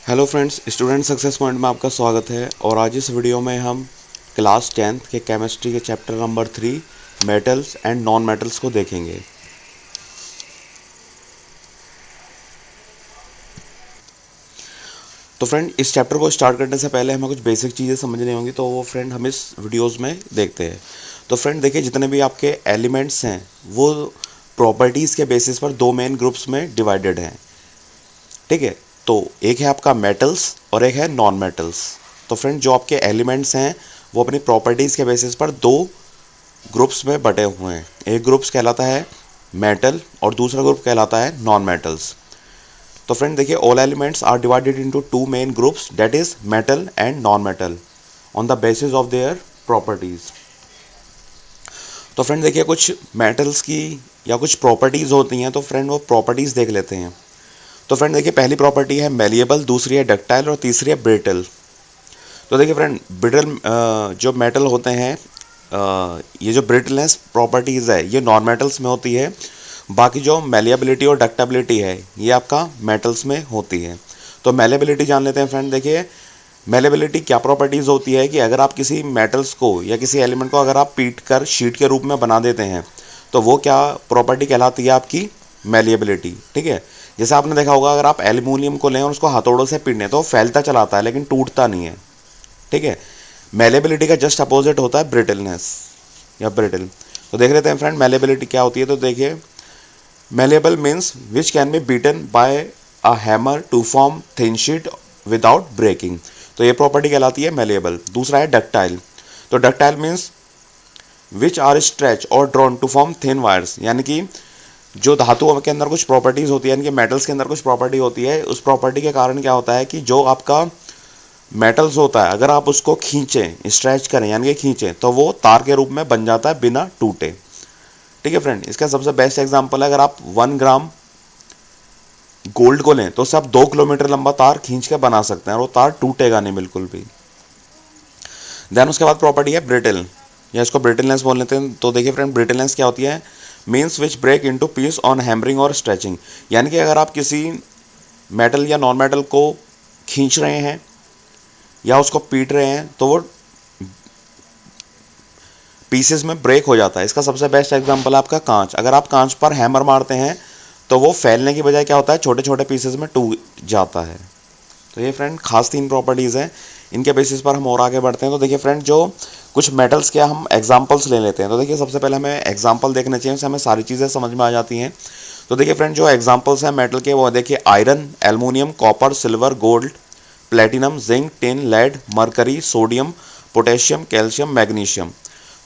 Hello friends, student success point में आपका स्वागत है। और आज इस वीडियो में हम क्लास 10th के केमिस्ट्री के chapter number 3 metals and non metals को देखेंगे। तो फ्रेंड, इस चैप्टर को स्टार्ट करने से पहले हमें कुछ बेसिक चीज़ें समझनी होंगी, तो वो फ्रेंड हम इस वीडियोस में देखते हैं। तो फ्रेंड देखिए, जितने भी आपके एलिमेंट्स हैं वो प्रॉपर्टीज़ के बेसिस पर दो मेन ग्रुप्स में डिवाइडेड हैं। ठीक है, तो एक है आपका मेटल्स और एक है नॉन मेटल्स। तो फ्रेंड, जो आपके एलिमेंट्स हैं वो अपनी प्रॉपर्टीज़ के बेसिस पर दो ग्रुप्स में बटे हुए हैं। एक ग्रुप्स कहलाता है मेटल और दूसरा ग्रुप कहलाता है नॉन मेटल्स। तो फ्रेंड देखिए, all elements are divided into two main groups, that is metal and non metal, on the basis of their properties. तो फ्रेंड देखिए, कुछ मेटल्स की या कुछ प्रॉपर्टीज़ होती हैं, तो फ्रेंड वो प्रॉपर्टीज़ देख लेते हैं। तो फ्रेंड देखिए, पहली प्रॉपर्टी है मेलिएबल, दूसरी है डक्टाइल और तीसरी है ब्रिटल। तो देखिए फ्रेंड, ब्रिटल जो मेटल होते हैं, ये जो ब्रिटलनेस प्रॉपर्टीज़ है ये नॉन मेटल्स में होती है। बाकी जो मेलिएबिलिटी और डक्टेबिलिटी है ये आपका मेटल्स में होती है। तो मेलिएबिलिटी जान लेते हैं फ्रेंड। देखिए, मेलिएबिलिटी क्या प्रॉपर्टीज़ होती है कि अगर आप किसी मेटल्स को या किसी एलिमेंट को अगर आप पीट कर शीट के रूप में बना देते हैं तो वो क्या प्रॉपर्टी कहलाती है आपकी? मेलिएबिलिटी। ठीक है, जैसे आपने देखा होगा, अगर आप एल्यूमिनियम को लें और उसको हथौड़ों से पीटने तो वो फैलता चलाता है लेकिन टूटता नहीं है। ठीक है, मेलिएबिलिटी का जस्ट अपोजिट होता है ब्रिटलनेस या ब्रिटल। तो देख लेते हैं फ्रेंड, मेलिएबिलिटी क्या होती है। तो देखिए, malleable means which can be beaten by a hammer to form thin sheet without breaking. तो ये प्रॉपर्टी कहलाती है मेलिएबल। दूसरा है डक्टाइल। तो ductile means which are stretch और drawn to form thin wires, यानी कि जो धातुओं के अंदर कुछ प्रॉपर्टीज़ होती है, यानी कि मेटल्स के अंदर कुछ प्रॉपर्टी होती है, उस प्रॉपर्टी के कारण क्या होता है कि जो आपका मेटल्स होता है अगर आप उसको खींचें, स्ट्रेच करें यानी कि खींचें, तो वो तार के रूप में बन जाता है बिना टूटे। ठीक है फ्रेंड, इसका सबसे बेस्ट एग्जांपल है, अगर आप 1 ग्राम गोल्ड को लें तो उसे आप 2 किलोमीटर लंबा तार खींच के बना सकते हैं और वो तार टूटेगा नहीं बिल्कुल भी। देन उसके बाद प्रॉपर्टी है ब्रिटल, या इसको ब्रिटलनेस बोल लेते हैं। तो देखिए फ्रेंड, ब्रिटलनेस क्या होती है? Means which break into piece on hammering और स्ट्रेचिंग, यानी कि अगर आप किसी मेटल या नॉन मेटल को खींच रहे हैं या उसको पीट रहे हैं तो वो पीसेस में ब्रेक हो जाता है। इसका सबसे बेस्ट एग्जांपल है आपका कांच। अगर आप कांच पर हैमर मारते हैं तो वो फैलने की बजाय क्या होता है, छोटे छोटे पीसेस में टूट जाता है। तो ये फ्रेंड खास 3 प्रॉपर्टीज़ हैं, इनके बेसिस पर हम और आगे बढ़ते हैं। तो देखिए फ्रेंड, जो कुछ मेटल्स के हम एग्जांपल्स ले लेते हैं। तो देखिए, सबसे पहले हमें एग्जांपल देखने चाहिए, उससे हमें सारी चीज़ें समझ में आ जाती हैं। तो देखिए फ्रेंड, जो एग्जांपल्स हैं मेटल के, वो देखिए iron, aluminium, copper, silver, gold, platinum, zinc, tin, lead, mercury, sodium, potassium, calcium, magnesium.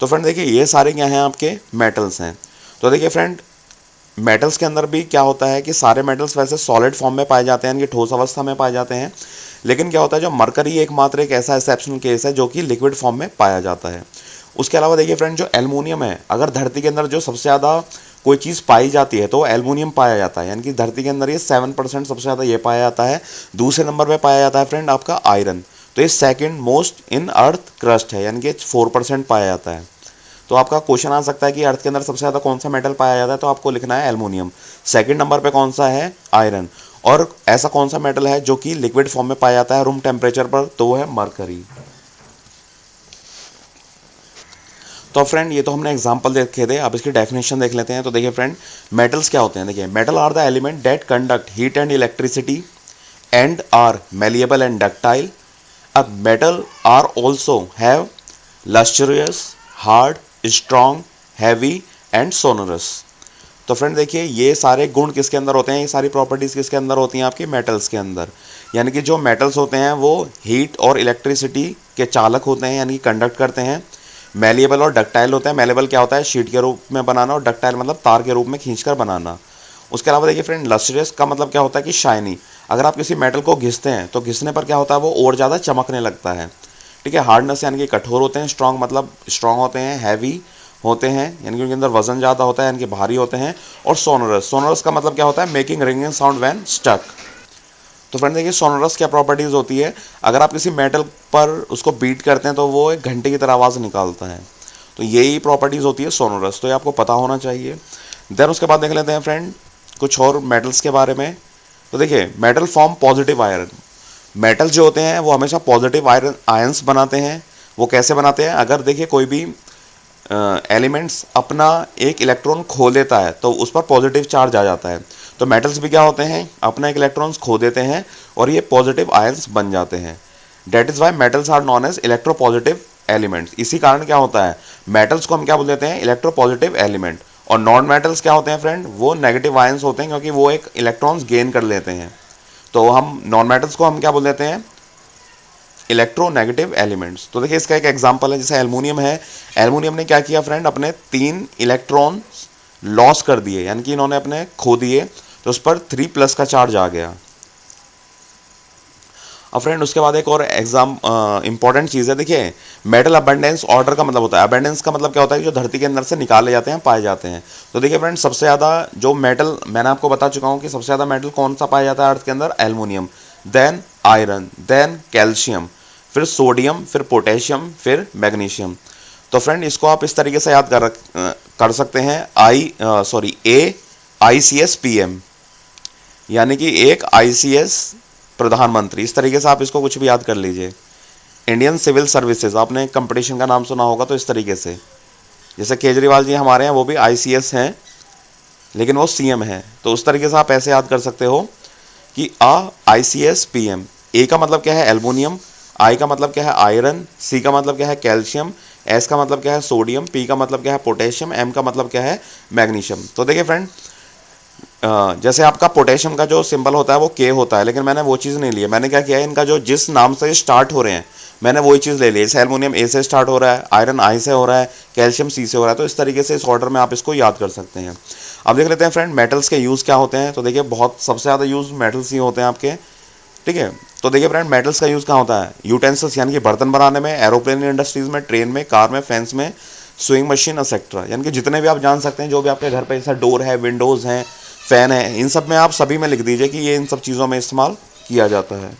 तो फ्रेंड देखिए, ये सारे क्या हैं? आपके मेटल्स हैं। तो देखिए फ्रेंड, मेटल्स के अंदर भी क्या होता है कि सारे मेटल्स वैसे सॉलिड फॉर्म में पाए जाते हैं, यानी कि ठोस अवस्था में पाए जाते हैं। लेकिन क्या होता है, जो मरकरी एकमात्र एक ऐसा एक्सेप्शनल केस है जो कि लिक्विड फॉर्म में पाया जाता है। उसके अलावा देखिए फ्रेंड, जो एल्युमिनियम है, अगर धरती के अंदर जो सबसे ज़्यादा कोई चीज़ पाई जाती है तो वो एल्युमिनियम पाया जाता है, यानी कि धरती के अंदर ये 7% सबसे ज़्यादा ये पाया जाता है। दूसरे नंबर पर पाया जाता है फ्रेंड आपका आयरन। तो ये second most in earth crust है, यानी कि 4% पाया जाता है। तो आपका क्वेश्चन आ सकता है कि अर्थ के अंदर सबसे ज़्यादा कौन सा मेटल पाया जाता है, तो आपको लिखना है एल्युमिनियम। सेकंड नंबर पे कौन सा है? आयरन। और ऐसा कौन सा मेटल है जो कि लिक्विड फॉर्म में पाया जाता है रूम टेम्परेचर पर, तो वो है मरकरी। तो फ्रेंड, ये तो हमने एग्जांपल देखे थे, अब इसकी डेफिनेशन देख लेते हैं। तो देखिए फ्रेंड, मेटल्स क्या होते हैं? देखिए, metal are the element that conduct heat and electricity and are malleable and ductile. अब metal are also have lustrous, hard, strong, heavy and sonorous. तो फ्रेंड देखिए, ये सारे गुण किसके अंदर होते हैं? ये सारी प्रॉपर्टीज़ किसके अंदर होती हैं? आपके मेटल्स के अंदर। यानी कि जो मेटल्स होते हैं वो हीट और इलेक्ट्रिसिटी के चालक होते हैं, यानी कि कंडक्ट करते हैं। मेलिएबल और डक्टाइल होते हैं। मेलिएबल क्या होता है? शीट के रूप में बनाना, और डक्टाइल मतलब तार के रूप में खींचकर बनाना। उसके अलावा देखिए फ्रेंड, लस्ट्रियस का मतलब क्या होता है कि शाइनी। अगर आप किसी मेटल को घिसते हैं तो घिसने पर क्या होता है, वो और ज़्यादा चमकने लगता है। ठीक है, हार्डनेस यानी कि कठोर होते हैं। स्ट्रॉन्ग मतलब स्ट्रॉन्ग होते हैं। हैवी होते हैं, यानी कि उनके अंदर वजन ज़्यादा होता है, यानी कि भारी होते हैं। और सोनरस, सोनरस का मतलब क्या होता है? Making ringing sound when stuck. तो फ्रेंड देखिए, सोनरस क्या प्रॉपर्टीज़ होती है? अगर आप किसी मेटल पर उसको बीट करते हैं तो वो एक घंटे की तरह आवाज़ निकालता है। तो यही प्रॉपर्टीज़ होती है सोनरस। तो ये आपको पता होना चाहिए। देन उसके बाद देख लेते हैं फ्रेंड कुछ और मेटल्स के बारे में। तो देखिए, metal form positive iron. Metals जो होते हैं वो हमेशा पॉजिटिव आयंस बनाते हैं। वो कैसे बनाते हैं, अगर देखिए कोई भी एलिमेंट्स अपना एक इलेक्ट्रॉन खो देता है तो उस पर पॉजिटिव चार्ज आ जाता है। तो मेटल्स भी क्या होते हैं, अपना एक इलेक्ट्रॉन्स खो देते हैं और ये पॉजिटिव आयंस बन जाते हैं। That is why metals are known as electropositive elements. इसी कारण क्या होता है, मेटल्स को हम क्या बोल देते हैं, इलेक्ट्रोपॉजिटिव एलिमेंट। और नॉन मेटल्स क्या होते हैं फ्रेंड, वो नेगेटिव आयंस होते हैं क्योंकि वो एक इलेक्ट्रॉन्स गेन कर लेते हैं। तो हम नॉन मेटल्स को हम क्या बोल देते हैं, इलेक्ट्रोनेगेटिव एलिमेंट्स। तो देखिए इसका एक एग्जांपल है, जैसे एल्युमिनियम है। एल्युमिनियम ने क्या किया फ्रेंड, अपने 3 इलेक्ट्रॉन्स लॉस कर दिए, यानी कि इन्होंने अपने खो दिए, तो उस पर 3+ का चार्ज आ गया। अब फ्रेंड उसके बाद एक और इंपॉर्टेंट चीज़ है, देखिए मेटल अबंडेंस ऑर्डर का मतलब होता है, अबंडेंस का मतलब क्या होता है कि जो धरती के अंदर से निकाले जाते हैं, पाए जाते हैं। तो देखिए फ्रेंड सबसे ज़्यादा जो मेटल, मैंने आपको बता चुका हूँ कि सबसे ज़्यादा मेटल कौन सा पाया जाता है अर्थ के अंदर, aluminium, then iron, then calcium, फिर सोडियम, फिर पोटेशियम, फिर मैग्नीशियम। तो फ्रेंड इसको आप इस तरीके से याद कर सकते हैं, AICS-PM, यानी कि एक ICS प्रधानमंत्री, इस तरीके से आप इसको कुछ भी याद कर लीजिए। इंडियन सिविल सर्विसेज, आपने कंपटीशन का नाम सुना होगा, तो इस तरीके से, जैसे केजरीवाल जी हमारे हैं वो भी ICS हैं लेकिन वो CM हैं, तो उस तरीके से आप ऐसे याद कर सकते हो कि ICS-PM। A का मतलब क्या है, एल्युमिनियम, I का मतलब क्या है, आयरन, C का मतलब क्या है, कैल्शियम, S का मतलब क्या है, सोडियम, P का मतलब क्या है, पोटेशियम, M का मतलब क्या है, मैग्नीशियम। तो देखिए फ्रेंड जैसे आपका पोटेशियम का जो सिंबल होता है वो K होता है, लेकिन मैंने वो चीज़ नहीं ली है। मैंने क्या किया है, इनका जो जिस नाम से स्टार्ट हो रहे हैं मैंने वही चीज़ ले ली है। जैसे एल्युमिनियम A से स्टार्ट हो रहा है, आयरन I से हो रहा है, कैल्शियम C से हो रहा है, तो इस तरीके से इस ऑर्डर में आप इसको याद कर सकते हैं। अब देख लेते हैं फ्रेंड मेटल्स के यूज़ क्या होते हैं। तो देखिए बहुत सबसे ज़्यादा यूज़ मेटल्स ही होते हैं आपके, ठीक है। तो देखिए फ्रेंड मेटल्स का यूज़ कहाँ होता है, यूटेंसिल्स यानी कि बर्तन बनाने में, एरोप्लेन इंडस्ट्रीज़ में, ट्रेन में, कार में, फैंस में, स्विंग मशीन एक्सेट्रा, यानी कि जितने भी आप जान सकते हैं जो भी आपके घर पे जैसा डोर है, विंडोज़ हैं, फ़ैन है, इन सब में आप सभी में लिख दीजिए कि ये इन सब चीज़ों में इस्तेमाल किया जाता है।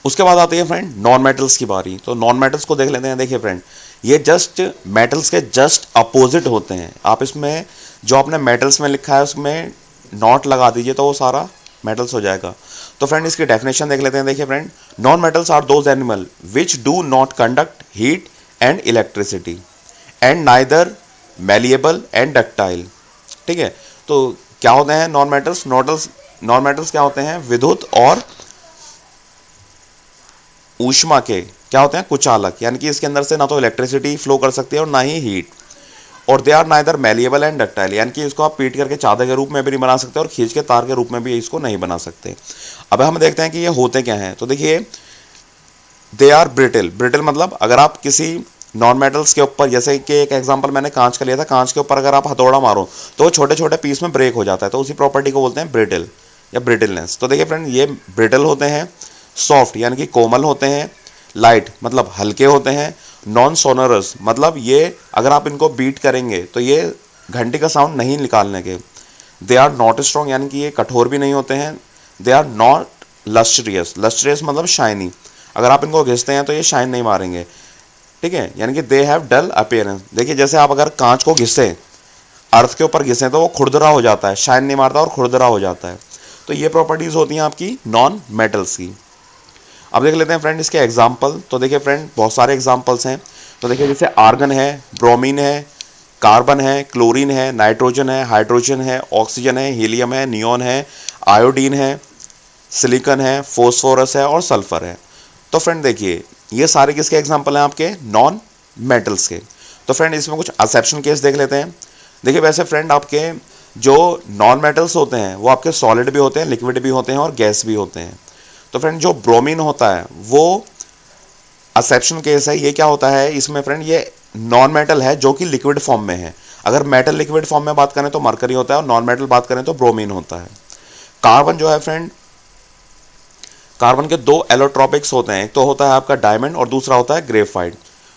उसके बाद आती है फ्रेंड नॉन मेटल्स की बारी। तो नॉन मेटल्स को देख लेते हैं। देखिए फ्रेंड ये जस्ट मेटल्स के जस्ट अपोजिट होते हैं। आप इसमें जो आपने मेटल्स में लिखा है उसमें नॉट लगा दीजिए तो वो सारा मेटल्स हो जाएगा। तो फ्रेंड इसकी डेफिनेशन देख लेते हैं। देखिए friend non metals are those animal which do not conduct heat and electricity and neither malleable and ductile, ठीक है। तो क्या होते हैं नॉन मेटल्स, नॉन मेटल्स क्या होते हैं, विद्युत और ऊष्मा के क्या होते हैं, कुचालक, यानी कि इसके अंदर से ना तो इलेक्ट्रिसिटी फ्लो कर सकती है और ना ही हीट। और they are neither malleable and ductile, यानी कि इसको आप पीट करके चादर के रूप में भी नहीं बना सकते और खींच के तार के रूप में भी इसको नहीं बना सकते। अब हम देखते हैं कि ये होते क्या हैं। तो देखिए दे आर ब्रिटल, ब्रिटल मतलब अगर आप किसी नॉन मेटल्स के ऊपर, जैसे कि एक एग्जांपल मैंने कांच का लिया था, कांच के ऊपर अगर आप हथौड़ा मारो तो वो छोटे छोटे पीस में ब्रेक हो जाता है, तो उसी प्रॉपर्टी को बोलते हैं ब्रिटल या ब्रिटलनेस। तो देखिए फ्रेंड ये ब्रिटल होते हैं, सॉफ्ट यानी कि कोमल होते हैं, लाइट मतलब हल्के होते हैं, नॉन सोनरस मतलब ये अगर आप इनको बीट करेंगे तो ये घंटी का साउंड नहीं निकालने के, दे आर नॉट स्ट्रॉन्ग यानी कि ये कठोर भी नहीं होते हैं, दे आर नॉट लस्ट्रियस, लस्ट्रियस मतलब शाइनी, अगर आप इनको घिसते हैं तो ये शाइन नहीं मारेंगे, ठीक है, यानी कि दे हैव डल अपीयरेंस। देखिए जैसे आप अगर कांच को घिसे, अर्थ के ऊपर घिसे तो वो खुरदरा हो जाता है, शाइन नहीं मारता और खुरदरा हो जाता है। तो ये प्रॉपर्टीज़ होती हैं आपकी नॉन मेटल्स की। अब देख लेते हैं फ्रेंड इसके एग्जाम्पल। तो देखिए फ्रेंड बहुत सारे एग्जाम्पल्स हैं। तो देखिए जैसे आर्गन है, ब्रोमीन है, कार्बन है, क्लोरीन है, नाइट्रोजन है, हाइड्रोजन है, ऑक्सीजन है, हीलियम है, नियॉन है, आयोडीन है, सिलिकॉन है, फॉस्फोरस है और सल्फर है। तो फ्रेंड देखिए ये सारे किसके एग्जाम्पल हैं, आपके नॉन मेटल्स के। तो फ्रेंड इसमें कुछ एक्सेप्शन केस देख लेते हैं। देखिए वैसे फ्रेंड आपके जो नॉन मेटल्स होते हैं वो आपके सॉलिड भी होते हैं, लिक्विड भी होते हैं और गैस भी होते हैं। तो फ्रेंड जो ब्रोमीन होता है वो एक्सेप्शन केस है। ये क्या होता है, इसमें फ्रेंड ये नॉन मेटल है जो कि लिक्विड फॉर्म में है। अगर मेटल लिक्विड फॉर्म में बात करें तो मरकरी होता है और नॉन मेटल बात करें तो ब्रोमीन होता है। कार्बन जो है फ्रेंड, कार्बन के 2 एलोट्रॉपिक्स होते हैं, एक तो होता है आपका डायमंड और दूसरा होता है ग्रेफाइट।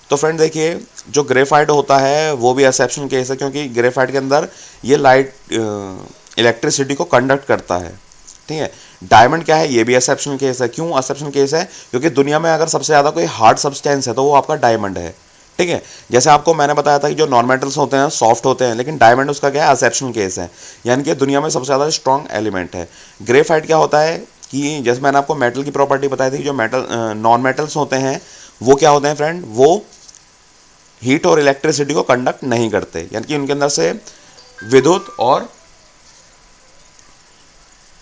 तो फ्रेंड देखिए जो ग्रेफाइट होता है वो भी एक्सेप्शन केस है, क्योंकि ग्रेफाइट के अंदर ये लाइट इलेक्ट्रिसिटी को कंडक्ट करता है, ठीक है। डायमंड क्या है, ये भी एक्सेप्शनल केस है। क्यों एक्सेप्शनल केस है, क्योंकि दुनिया में अगर सबसे ज़्यादा कोई हार्ड सब्सटेंस है तो वो आपका डायमंड है, ठीक है। जैसे आपको मैंने बताया था कि जो नॉन मेटल्स होते हैं सॉफ्ट होते हैं, लेकिन डायमंड उसका क्या है, एक्सेप्शनल केस है, यानी कि दुनिया में सबसे ज़्यादा स्ट्रॉन्ग एलिमेंट है। ग्रेफाइट क्या होता है कि जैसे मैंने आपको मेटल की प्रॉपर्टी बताई थी, जो मेटल नॉन मेटल्स होते हैं वो क्या होते हैं फ्रेंड, वो हीट और इलेक्ट्रिसिटी को कंडक्ट नहीं करते, यानी कि उनके अंदर से विद्युत और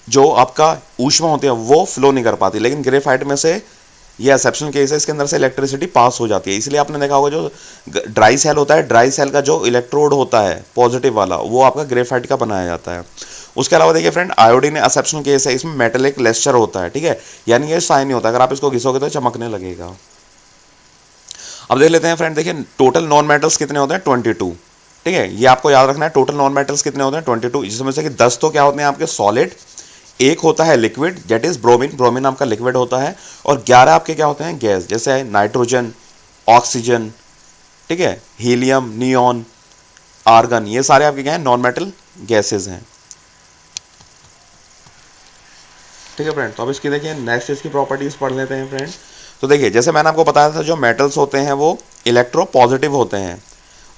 जो आपका ऊष्मा होती है वो फ्लो नहीं कर पाती। लेकिन ग्रेफाइट में से ये एक्सेप्शनल केस है, इसके अंदर से इलेक्ट्रिसिटी पास हो जाती है। इसलिए आपने देखा होगा जो ड्राई सेल होता है, ड्राई सेल का जो इलेक्ट्रोड होता है पॉजिटिव वाला, वो आपका ग्रेफाइट का बनाया जाता है। उसके अलावा देखिए फ्रेंड, आयोडीन एक्सेप्शनल केस है, इसमें मेटेलिक लेस्चर होता है, ठीक है, यानी ये शाइनी होता है, अगर आप इसको घिसोगे तो चमकने लगेगा। अब देख लेते हैं फ्रेंड, देखिए टोटल नॉन मेटल्स कितने होते हैं, 22, ठीक है, ये आपको याद रखना है। टोटल नॉन मेटल्स कितने होते हैं, 22, जिसमें से कि 10 तो क्या होते हैं आपके सॉलिड, एक होता है liquid that is bromine, bromine आपका लिक्विड होता है, और 11 आपके क्या होते हैं गैस, जैसे नाइट्रोजन, ऑक्सीजन, ठीक है, हीलियम, नियॉन, आर्गन, ये सारे आपके क्या हैं, नॉन मेटल गैसेज हैं, ठीक है फ्रेंड। तो अब इसकी देखिए नेक्स्ट इसकी प्रॉपर्टीज पढ़ लेते हैं फ्रेंड। तो देखिए जैसे मैंने आपको बताया था जो मेटल्स होते हैं वो इलेक्ट्रो पॉजिटिव होते हैं,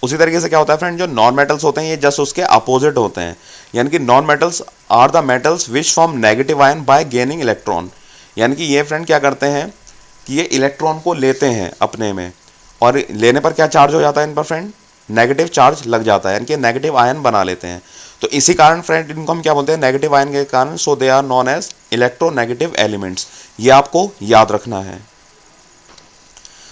उसी तरीके से क्या होता है फ्रेंड, जो नॉन मेटल्स होते हैं ये जस्ट उसके अपोजिट होते हैं, यानी कि non metals are the metals which form negative ion by gaining electron, यानी कि ये फ्रेंड क्या करते हैं कि ये इलेक्ट्रॉन को लेते हैं अपने में, और लेने पर क्या चार्ज हो जाता है इन पर फ्रेंड, नेगेटिव चार्ज लग जाता है, यानी कि नेगेटिव आयन बना लेते हैं। तो इसी कारण फ्रेंड इनको हम क्या बोलते हैं, नेगेटिव आयन के कारण, so they are known as electronegative elements, ये आपको याद रखना है।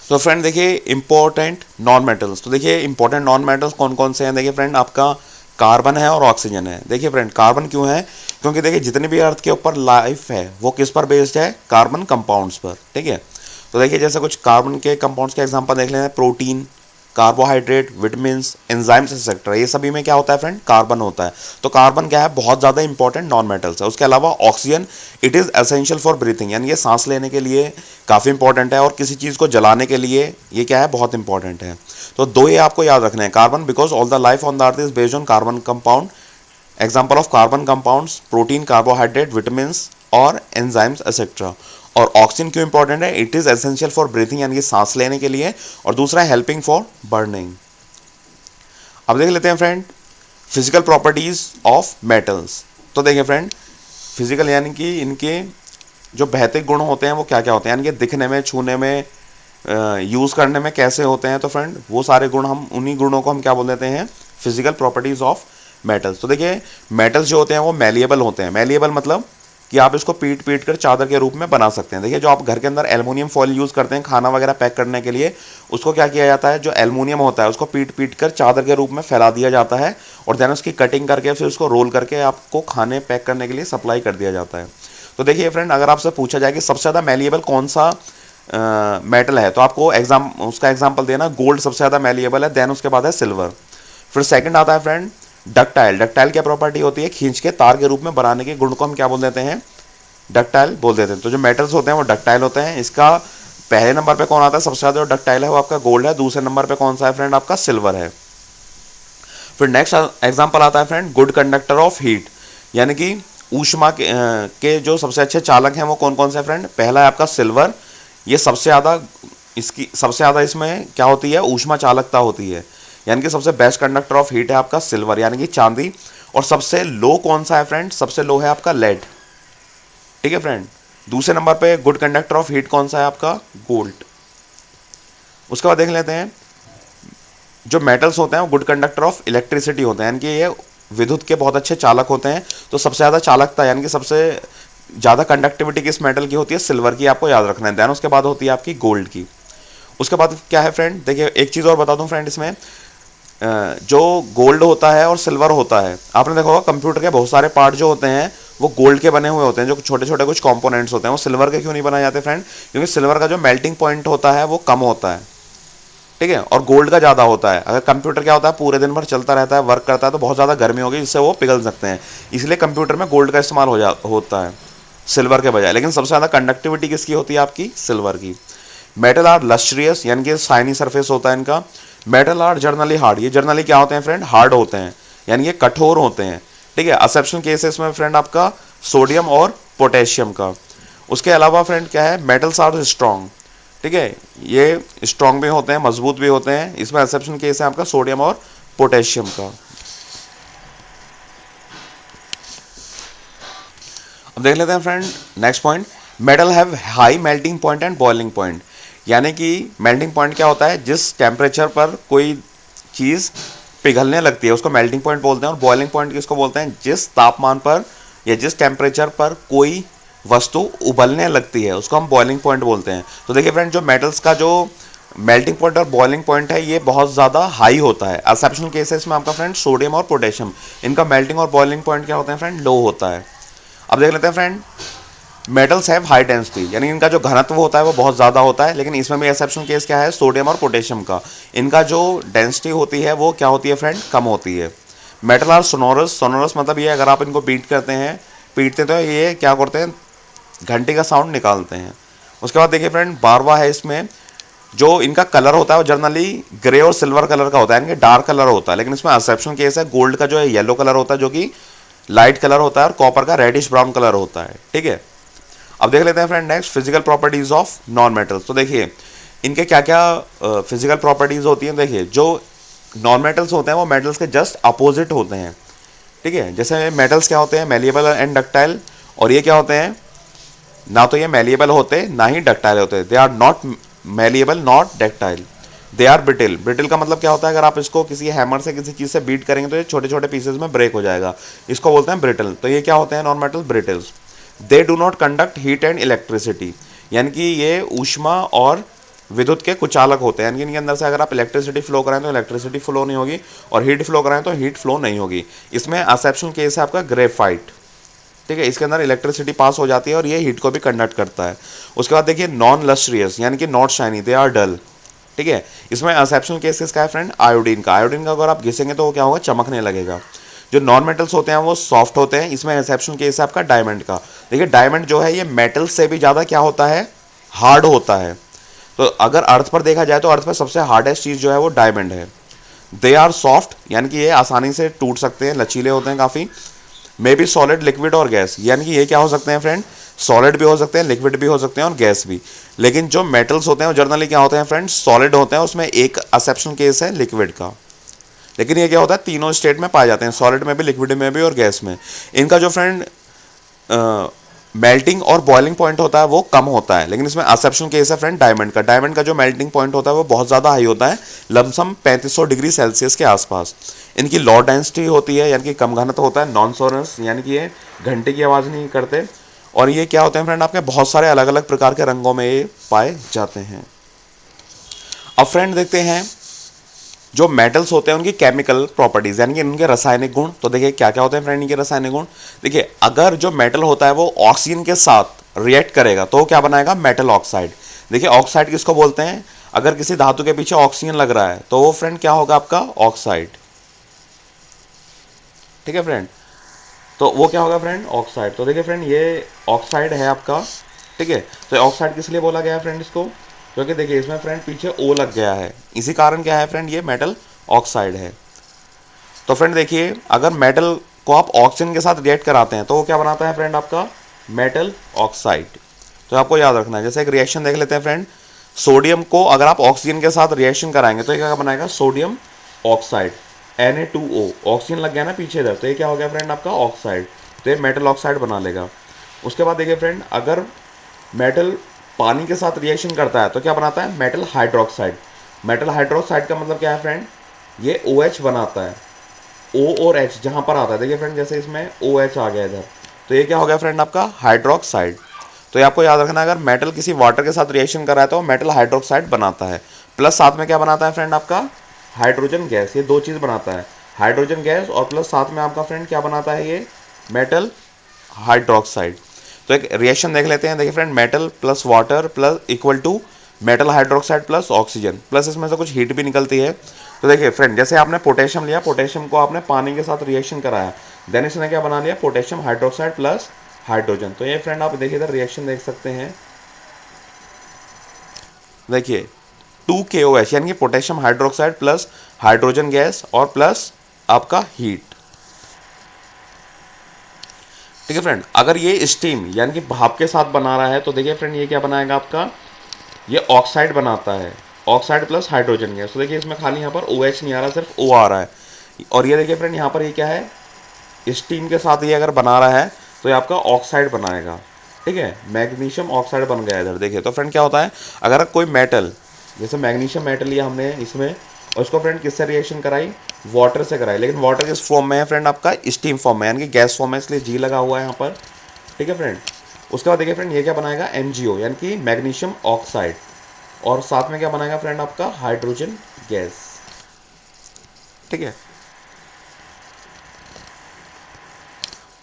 तो फ्रेंड देखिए इंपॉर्टेंट नॉन मेटल्स, तो देखिए इंपॉर्टेंट नॉन मेटल्स कौन कौन से हैं, देखिए फ्रेंड आपका कार्बन है और ऑक्सीजन है। देखिए फ्रेंड कार्बन क्यों है, क्योंकि देखिए जितनी भी अर्थ के ऊपर लाइफ है वो किस पर बेस्ड है, कार्बन कंपाउंड्स पर, ठीक है। तो देखिए जैसे कुछ कार्बन के कंपाउंड्स के एग्जांपल देख लेते हैं, protein, carbohydrate, vitamins, enzymes etcetera, ये सभी में क्या होता है फ्रेंड, कार्बन होता है। तो कार्बन क्या है, बहुत ज़्यादा इंपॉर्टेंट नॉन मेटल्स है। उसके अलावा oxygen, it is essential for breathing, यानी ये सांस लेने के लिए काफ़ी इंपॉर्टेंट है, और किसी चीज़ को जलाने के लिए ये क्या है, बहुत इंपॉर्टेंट है। तो दो ये आपको याद रखने हैं, carbon because all the life on the earth is based on carbon compound, example of carbon compounds protein, carbohydrate, vitamins और एंजाइम्स एक्सेट्रा। और ऑक्सीजन क्यों इंपॉर्टेंट है, it is essential for breathing, यानी कि सांस लेने के लिए, और दूसरा हेल्पिंग फॉर बर्निंग। अब देख लेते हैं friend physical properties of metals. तो देखिए फ्रेंड फिजिकल यानी कि इनके जो भौतिक गुण होते हैं वो क्या क्या होते हैं, यानी कि दिखने में, छूने में, यूज़ करने में कैसे होते हैं, तो फ्रेंड वो सारे गुण, हम उन्हीं गुणों को हम क्या बोल देते हैं, फिजिकल प्रॉपर्टीज ऑफ मेटल्स। तो देखिए मेटल्स जो होते हैं वो मैलिएबल होते हैं। मैलिएबल मतलब कि आप इसको पीट पीट कर चादर के रूप में बना सकते हैं। देखिए जो आप घर के अंदर एल्युमिनियम फॉइल यूज़ करते हैं खाना वगैरह पैक करने के लिए, उसको क्या किया जाता है, जो एल्युमिनियम होता है उसको पीट पीट कर चादर के रूप में फैला दिया जाता है, और देन उसकी कटिंग करके फिर उसको रोल करके आपको खाने पैक करने के लिए सप्लाई कर दिया जाता है। तो देखिए फ्रेंड अगर आपसे पूछा जाए कि सबसे ज़्यादा मैलिएबल कौन सा मेटल है, तो आपको उसका एग्जाम्पल देना, गोल्ड सबसे ज़्यादा मैलिएबल है, देन उसके बाद है सिल्वर, फिर सेकंड आता है फ्रेंड डक्टाइल। डक्टाइल क्या प्रॉपर्टी होती है, खींच के तार के रूप में बनाने के गुण को हम क्या बोल देते हैं, डक्टाइल बोल देते हैं। तो जो मेटल्स होते हैं वो डक्टाइल होते हैं। इसका पहले नंबर पे कौन आता है, सबसे ज़्यादा जो डक्टाइल है वो आपका गोल्ड है, दूसरे नंबर पे कौन सा है फ्रेंड, आपका सिल्वर है। फिर नेक्स्ट एग्जाम्पल आता है friend good conductor of heat, यानी कि ऊष्मा के जो सबसे अच्छे चालक हैं वो कौन कौन से हैं फ्रेंड, पहला है आपका सिल्वर, ये सबसे ज़्यादा इसमें क्या होती है, ऊष्मा चालकता होती है, यानी कि सबसे बेस्ट कंडक्टर ऑफ हीट है आपका सिल्वर यानी कि चांदी। और सबसे लो कौन सा है फ्रेंड, सबसे लो है आपका लेड, ठीक है फ्रेंड। दूसरे नंबर पे गुड कंडक्टर ऑफ हीट कौन सा है आपका, गोल्ड। उसके बाद देख लेते हैं जो मेटल्स होते हैं वो गुड कंडक्टर ऑफ इलेक्ट्रिसिटी होते हैं, यानी कि ये विद्युत के बहुत अच्छे चालक होते हैं। तो सबसे ज़्यादा चालकता यानी कि सबसे ज़्यादा कंडक्टिविटी किस मेटल की होती है, सिल्वर की, आपको याद रखना है। दैन उसके बाद होती है आपकी गोल्ड की। उसके बाद क्या है फ्रेंड, देखिए एक चीज़ और बता दूं फ्रेंड, इसमें जो गोल्ड होता है और सिल्वर होता है, आपने देखा होगा कंप्यूटर के बहुत सारे पार्ट जो होते हैं वो गोल्ड के बने हुए होते हैं, जो छोटे छोटे कुछ कंपोनेंट्स होते हैं, वो सिल्वर के क्यों नहीं बनाए जाते फ्रेंड, क्योंकि सिल्वर का जो मेल्टिंग पॉइंट होता है वो कम होता है, ठीक है, और गोल्ड का ज़्यादा होता है। अगर कंप्यूटर क्या होता है पूरे दिन भर चलता रहता है, वर्क करता है, तो बहुत ज़्यादा गर्मी होगी जिससे वो पिघल सकते हैं, इसलिए कंप्यूटर में गोल्ड का इस्तेमाल होता है सिल्वर के बजाय। लेकिन सबसे ज़्यादा कंडक्टिविटी किसकी होती है, आपकी सिल्वर की। मेटल आर लस्ट्रियस यानी कि शाइनी सरफेस होता है इनका। मेटल आर जर्नली हार्ड, ये जर्नली क्या होते हैं फ्रेंड, हार्ड होते हैं, यानी ये कठोर होते हैं, ठीक है। एक्सेप्शन केसेस में फ्रेंड आपका सोडियम और पोटेशियम का। उसके अलावा फ्रेंड क्या है, मेटल्स आर स्ट्रॉन्ग, ठीक है, ये स्ट्रॉन्ग भी होते हैं, मजबूत भी होते हैं। इसमें एक्सेप्शन केस है आपका सोडियम और पोटेशियम का। अब देख लेते हैं friend next point, metal have high melting point and boiling point. यानी कि मेल्टिंग पॉइंट क्या होता है, जिस टेम्परेचर पर कोई चीज़ पिघलने लगती है उसको मेल्टिंग पॉइंट बोलते हैं, और बॉइलिंग पॉइंट किसको बोलते हैं, जिस तापमान पर या जिस टेम्परेचर पर कोई वस्तु उबलने लगती है उसको हम बॉइलिंग पॉइंट बोलते हैं। तो देखिए फ्रेंड, जो मेटल्स का जो मेल्टिंग पॉइंट और बॉइलिंग पॉइंट है ये बहुत ज़्यादा हाई होता है। एक्सेप्शनल केसेस में आपका फ्रेंड सोडियम और पोटेशियम, इनका मेल्टिंग और बॉइलिंग पॉइंट क्या होता है फ्रेंड, लो होता है। अब देख लेते हैं friend, metals have high density, यानी इनका जो घनत्व होता है वो बहुत ज़्यादा होता है, लेकिन इसमें भी एक्सेप्शनल केस क्या है, सोडियम और पोटेशियम का, इनका जो डेंसिटी होती है वो क्या होती है फ्रेंड, कम होती है। मेटल आर सोनोरस, सोनोरस मतलब ये अगर आप इनको बीट करते हैं, पीटते तो ये क्या करते हैं, घंटी का साउंड निकालते हैं। उसके बाद देखिए फ्रेंड, बारवा है, इसमें जो इनका कलर होता है वो जनरली ग्रे और सिल्वर कलर का होता है, यानी कि डार्क कलर होता है, लेकिन इसमें एक्सेप्शनल केस है, गोल्ड का जो है येलो कलर होता है जो कि लाइट कलर होता है, और कॉपर का रेडिश ब्राउन कलर होता है। ठीक है, अब देख लेते हैं friend next, physical properties of non metals. तो देखिए इनके क्या क्या फिजिकल प्रॉपर्टीज होती हैं। देखिए जो नॉन मेटल्स होते हैं वो मेटल्स के जस्ट अपोजिट होते हैं। ठीक है, जैसे मेटल्स क्या होते हैं, मेलिएबल एंड डक्टाइल, और ये क्या होते हैं, ना तो ये मेलिएबल होते ना ही डक्टाइल होते। They are not malleable not ductile, they are brittle. Brittle का मतलब क्या होता है, अगर आप इसको किसी हैमर से किसी चीज़ से बीट करेंगे तो ये छोटे छोटे पीसेज में ब्रेक हो जाएगा, इसको बोलते हैं ब्रिटल। तो ये क्या होते हैं non metal, brittles. They do not conduct heat and electricity, यानी कि ये ऊष्मा और विद्युत के कुचालक होते हैं, यानी कि इनके अंदर से अगर आप इलेक्ट्रिसिटी फ्लो कराएं तो इलेक्ट्रिसिटी फ्लो नहीं होगी, और हीट फ्लो कराएं तो हीट फ्लो नहीं होगी। इसमें एक्सेप्शनल केस है आपका ग्रेफाइट। ठीक है, इसके अंदर इलेक्ट्रिसिटी पास हो जाती है और ये हीट को भी कंडक्ट करता है। उसके बाद देखिए नॉन लस्ट्रियस, यानी कि नॉट शाइनी, दे आर डल। ठीक है, इसमें एक्सेप्शनल केस किसका है फ्रेंड, आयोडीन का। आयोडीन का अगर आप घिसेंगे तो वो क्या होगा, चमकने लगेगा। जो नॉन मेटल्स होते हैं वो सॉफ्ट होते हैं, इसमें एक्सेप्शनल केस है आपका डायमंड का। देखिए डायमंड जो है ये मेटल से भी ज़्यादा क्या होता है, हार्ड होता है। तो अगर अर्थ पर देखा जाए तो अर्थ पर सबसे हार्डेस्ट चीज़ जो है वो डायमंड है। दे आर सॉफ्ट, यानी कि ये आसानी से टूट सकते हैं, लचीले होते हैं काफ़ी। मे बी सॉलिड, लिक्विड और गैस, यानी कि ये क्या हो सकते हैं फ्रेंड, सॉलिड भी हो सकते हैं, लिक्विड भी हो सकते हैं और गैस भी। लेकिन जो मेटल्स होते हैं वो जनरली क्या होते हैं फ्रेंड, सॉलिड होते हैं, उसमें एक एक्सेप्शनल केस है लिक्विड का। लेकिन ये क्या होता है, तीनों स्टेट में पाए जाते हैं, सॉलिड में भी, लिक्विड में भी और गैस में। इनका जो फ्रेंड मेल्टिंग और बॉइलिंग पॉइंट होता है वो कम होता है, लेकिन इसमें एक्सेप्शनल केस है फ्रेंड डायमंड का। डायमंड का जो मेल्टिंग पॉइंट होता है वो बहुत ज़्यादा हाई होता है, लमसम 3500 डिग्री सेल्सियस के आसपास। इनकी लो डेंसिटी होती है, यानी कि कम घनत्व होता है। नॉन सोनस, यानी कि ये घंटे की आवाज़ नहीं करते। और ये क्या होते हैं फ्रेंड, आपके बहुत सारे अलग अलग प्रकार के रंगों में ये पाए जाते हैं। अब फ्रेंड देखते हैं जो मेटल्स होते हैं उनकी केमिकल प्रॉपर्टीज, यानी कि उनके रासायनिक गुण। तो देखिए क्या क्या होते हैं फ्रेंड इनके रासायनिक गुण। देखिए अगर जो मेटल होता है वो ऑक्सीजन के साथ रिएक्ट करेगा तो क्या बनाएगा, मेटल ऑक्साइड। देखिए ऑक्साइड किसको बोलते हैं, अगर किसी धातु के पीछे ऑक्सीजन लग रहा है तो वो फ्रेंड क्या होगा आपका, ऑक्साइड। ठीक है फ्रेंड, तो वो क्या होगा फ्रेंड, ऑक्साइड। तो देखिए फ्रेंड ये ऑक्साइड है आपका। ठीक है, तो ऑक्साइड किस लिए बोला गया है फ्रेंड इसको, क्योंकि देखिए इसमें फ्रेंड पीछे ओ लग गया है, इसी कारण क्या है फ्रेंड, ये मेटल ऑक्साइड है। तो फ्रेंड देखिए अगर मेटल को आप ऑक्सीजन के साथ रिएक्ट कराते हैं तो वो क्या बनाता है फ्रेंड, आपका मेटल ऑक्साइड। तो आपको याद रखना है। जैसे एक रिएक्शन देख लेते हैं फ्रेंड, सोडियम को अगर आप ऑक्सीजन के साथ रिएक्शन कराएंगे तो ये क्या बनाएगा, सोडियम ऑक्साइड, Na2O। ऑक्सीजन लग गया ना पीछे इधर, तो ये क्या हो गया फ्रेंड आपका ऑक्साइड, तो ये मेटल ऑक्साइड बना लेगा। उसके बाद देखिए फ्रेंड अगर मेटल पानी के साथ रिएक्शन करता है तो क्या बनाता है, मेटल हाइड्रोक्साइड। मेटल हाइड्रोक्साइड का मतलब क्या है फ्रेंड, ये OH बनाता है। O और H जहाँ पर आता है, देखिए फ्रेंड जैसे इसमें OH आ गया इधर, तो ये क्या हो गया फ्रेंड आपका हाइड्रोक्साइड। तो ये आपको याद रखना, अगर मेटल किसी वाटर के साथ रिएक्शन कर रहा है तो मेटल हाइड्रोक्साइड बनाता है। प्लस साथ में क्या बनाता है फ्रेंड आपका, हाइड्रोजन गैस। ये दो चीज़ बनाता है, हाइड्रोजन गैस और प्लस साथ में आपका फ्रेंड क्या बनाता है, ये मेटल हाइड्रोक्साइड। तो एक रिएक्शन देख लेते हैं। देखिए friend metal plus water plus equal to metal hydroxide plus oxygen, plus इसमें से कुछ हीट भी निकलती है। तो देखिए फ्रेंड जैसे आपने पोटेशियम लिया, पोटेशियम को आपने पानी के साथ रिएक्शन कराया, देन इसने क्या बना लिया, पोटेशियम हाइड्रोक्साइड प्लस हाइड्रोजन। तो ये फ्रेंड आप देखिए इधर रिएक्शन देख सकते हैं। देखिए 2KOH यानी कि potassium hydroxide plus hydrogen gas और प्लस आपका हीट। ठीक है फ्रेंड, अगर ये स्टीम यानी कि भाप के साथ बना रहा है तो देखिए फ्रेंड ये क्या बनाएगा आपका, ये ऑक्साइड बनाता है, ऑक्साइड प्लस हाइड्रोजन गैस। तो देखिए इसमें खाली यहाँ पर OH नहीं आ रहा, सिर्फ O आ रहा है। और ये देखिए फ्रेंड यहाँ पर ये क्या है, स्टीम के साथ ये अगर बना रहा है तो ये आपका ऑक्साइड बनाएगा, ठीक है, मैग्नीशियम ऑक्साइड बन गया इधर। देखिए तो फ्रेंड क्या होता है, अगर कोई मेटल जैसे मैग्नीशियम मेटल लिया हमने इसमें, और उसको फ्रेंड किससे रिएक्शन कराई, वाटर से कराई, लेकिन वाटर किस फॉर्म में है फ्रेंड, आपका स्टीम फॉर्म में, यानी कि गैस फॉर्म में, इसलिए जी लगा हुआ है यहाँ पर, ठीक है फ्रेंड। उसके बाद देखिए फ्रेंड ये क्या बनाएगा, MgO यानी कि मैग्नीशियम ऑक्साइड, और साथ में क्या बनाएगा फ्रेंड आपका हाइड्रोजन गैस, ठीक है।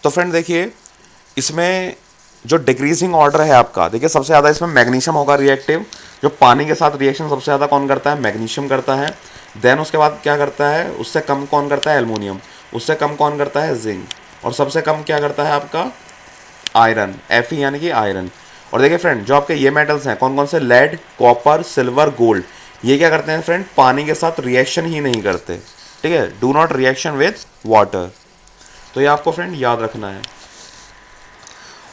तो फ्रेंड देखिए इसमें जो डिक्रीजिंग ऑर्डर है आपका, देखिए सबसे ज़्यादा इसमें मैग्नीशियम होगा रिएक्टिव, जो पानी के साथ रिएक्शन सबसे ज़्यादा कौन करता है, मैग्नीशियम करता है। देन उसके बाद क्या करता है, उससे कम कौन करता है, एल्युमिनियम, उससे कम कौन करता है, जिंक, और सबसे कम क्या करता है आपका आयरन, Fe यानी कि आयरन। और देखिए फ्रेंड जो आपके ये मेटल्स हैं कौन कौन से, लेड, कॉपर, सिल्वर, गोल्ड, ये क्या करते हैं फ्रेंड, पानी के साथ रिएक्शन ही नहीं करते, ठीक है, do not reaction with water. तो ये आपको फ्रेंड याद रखना है।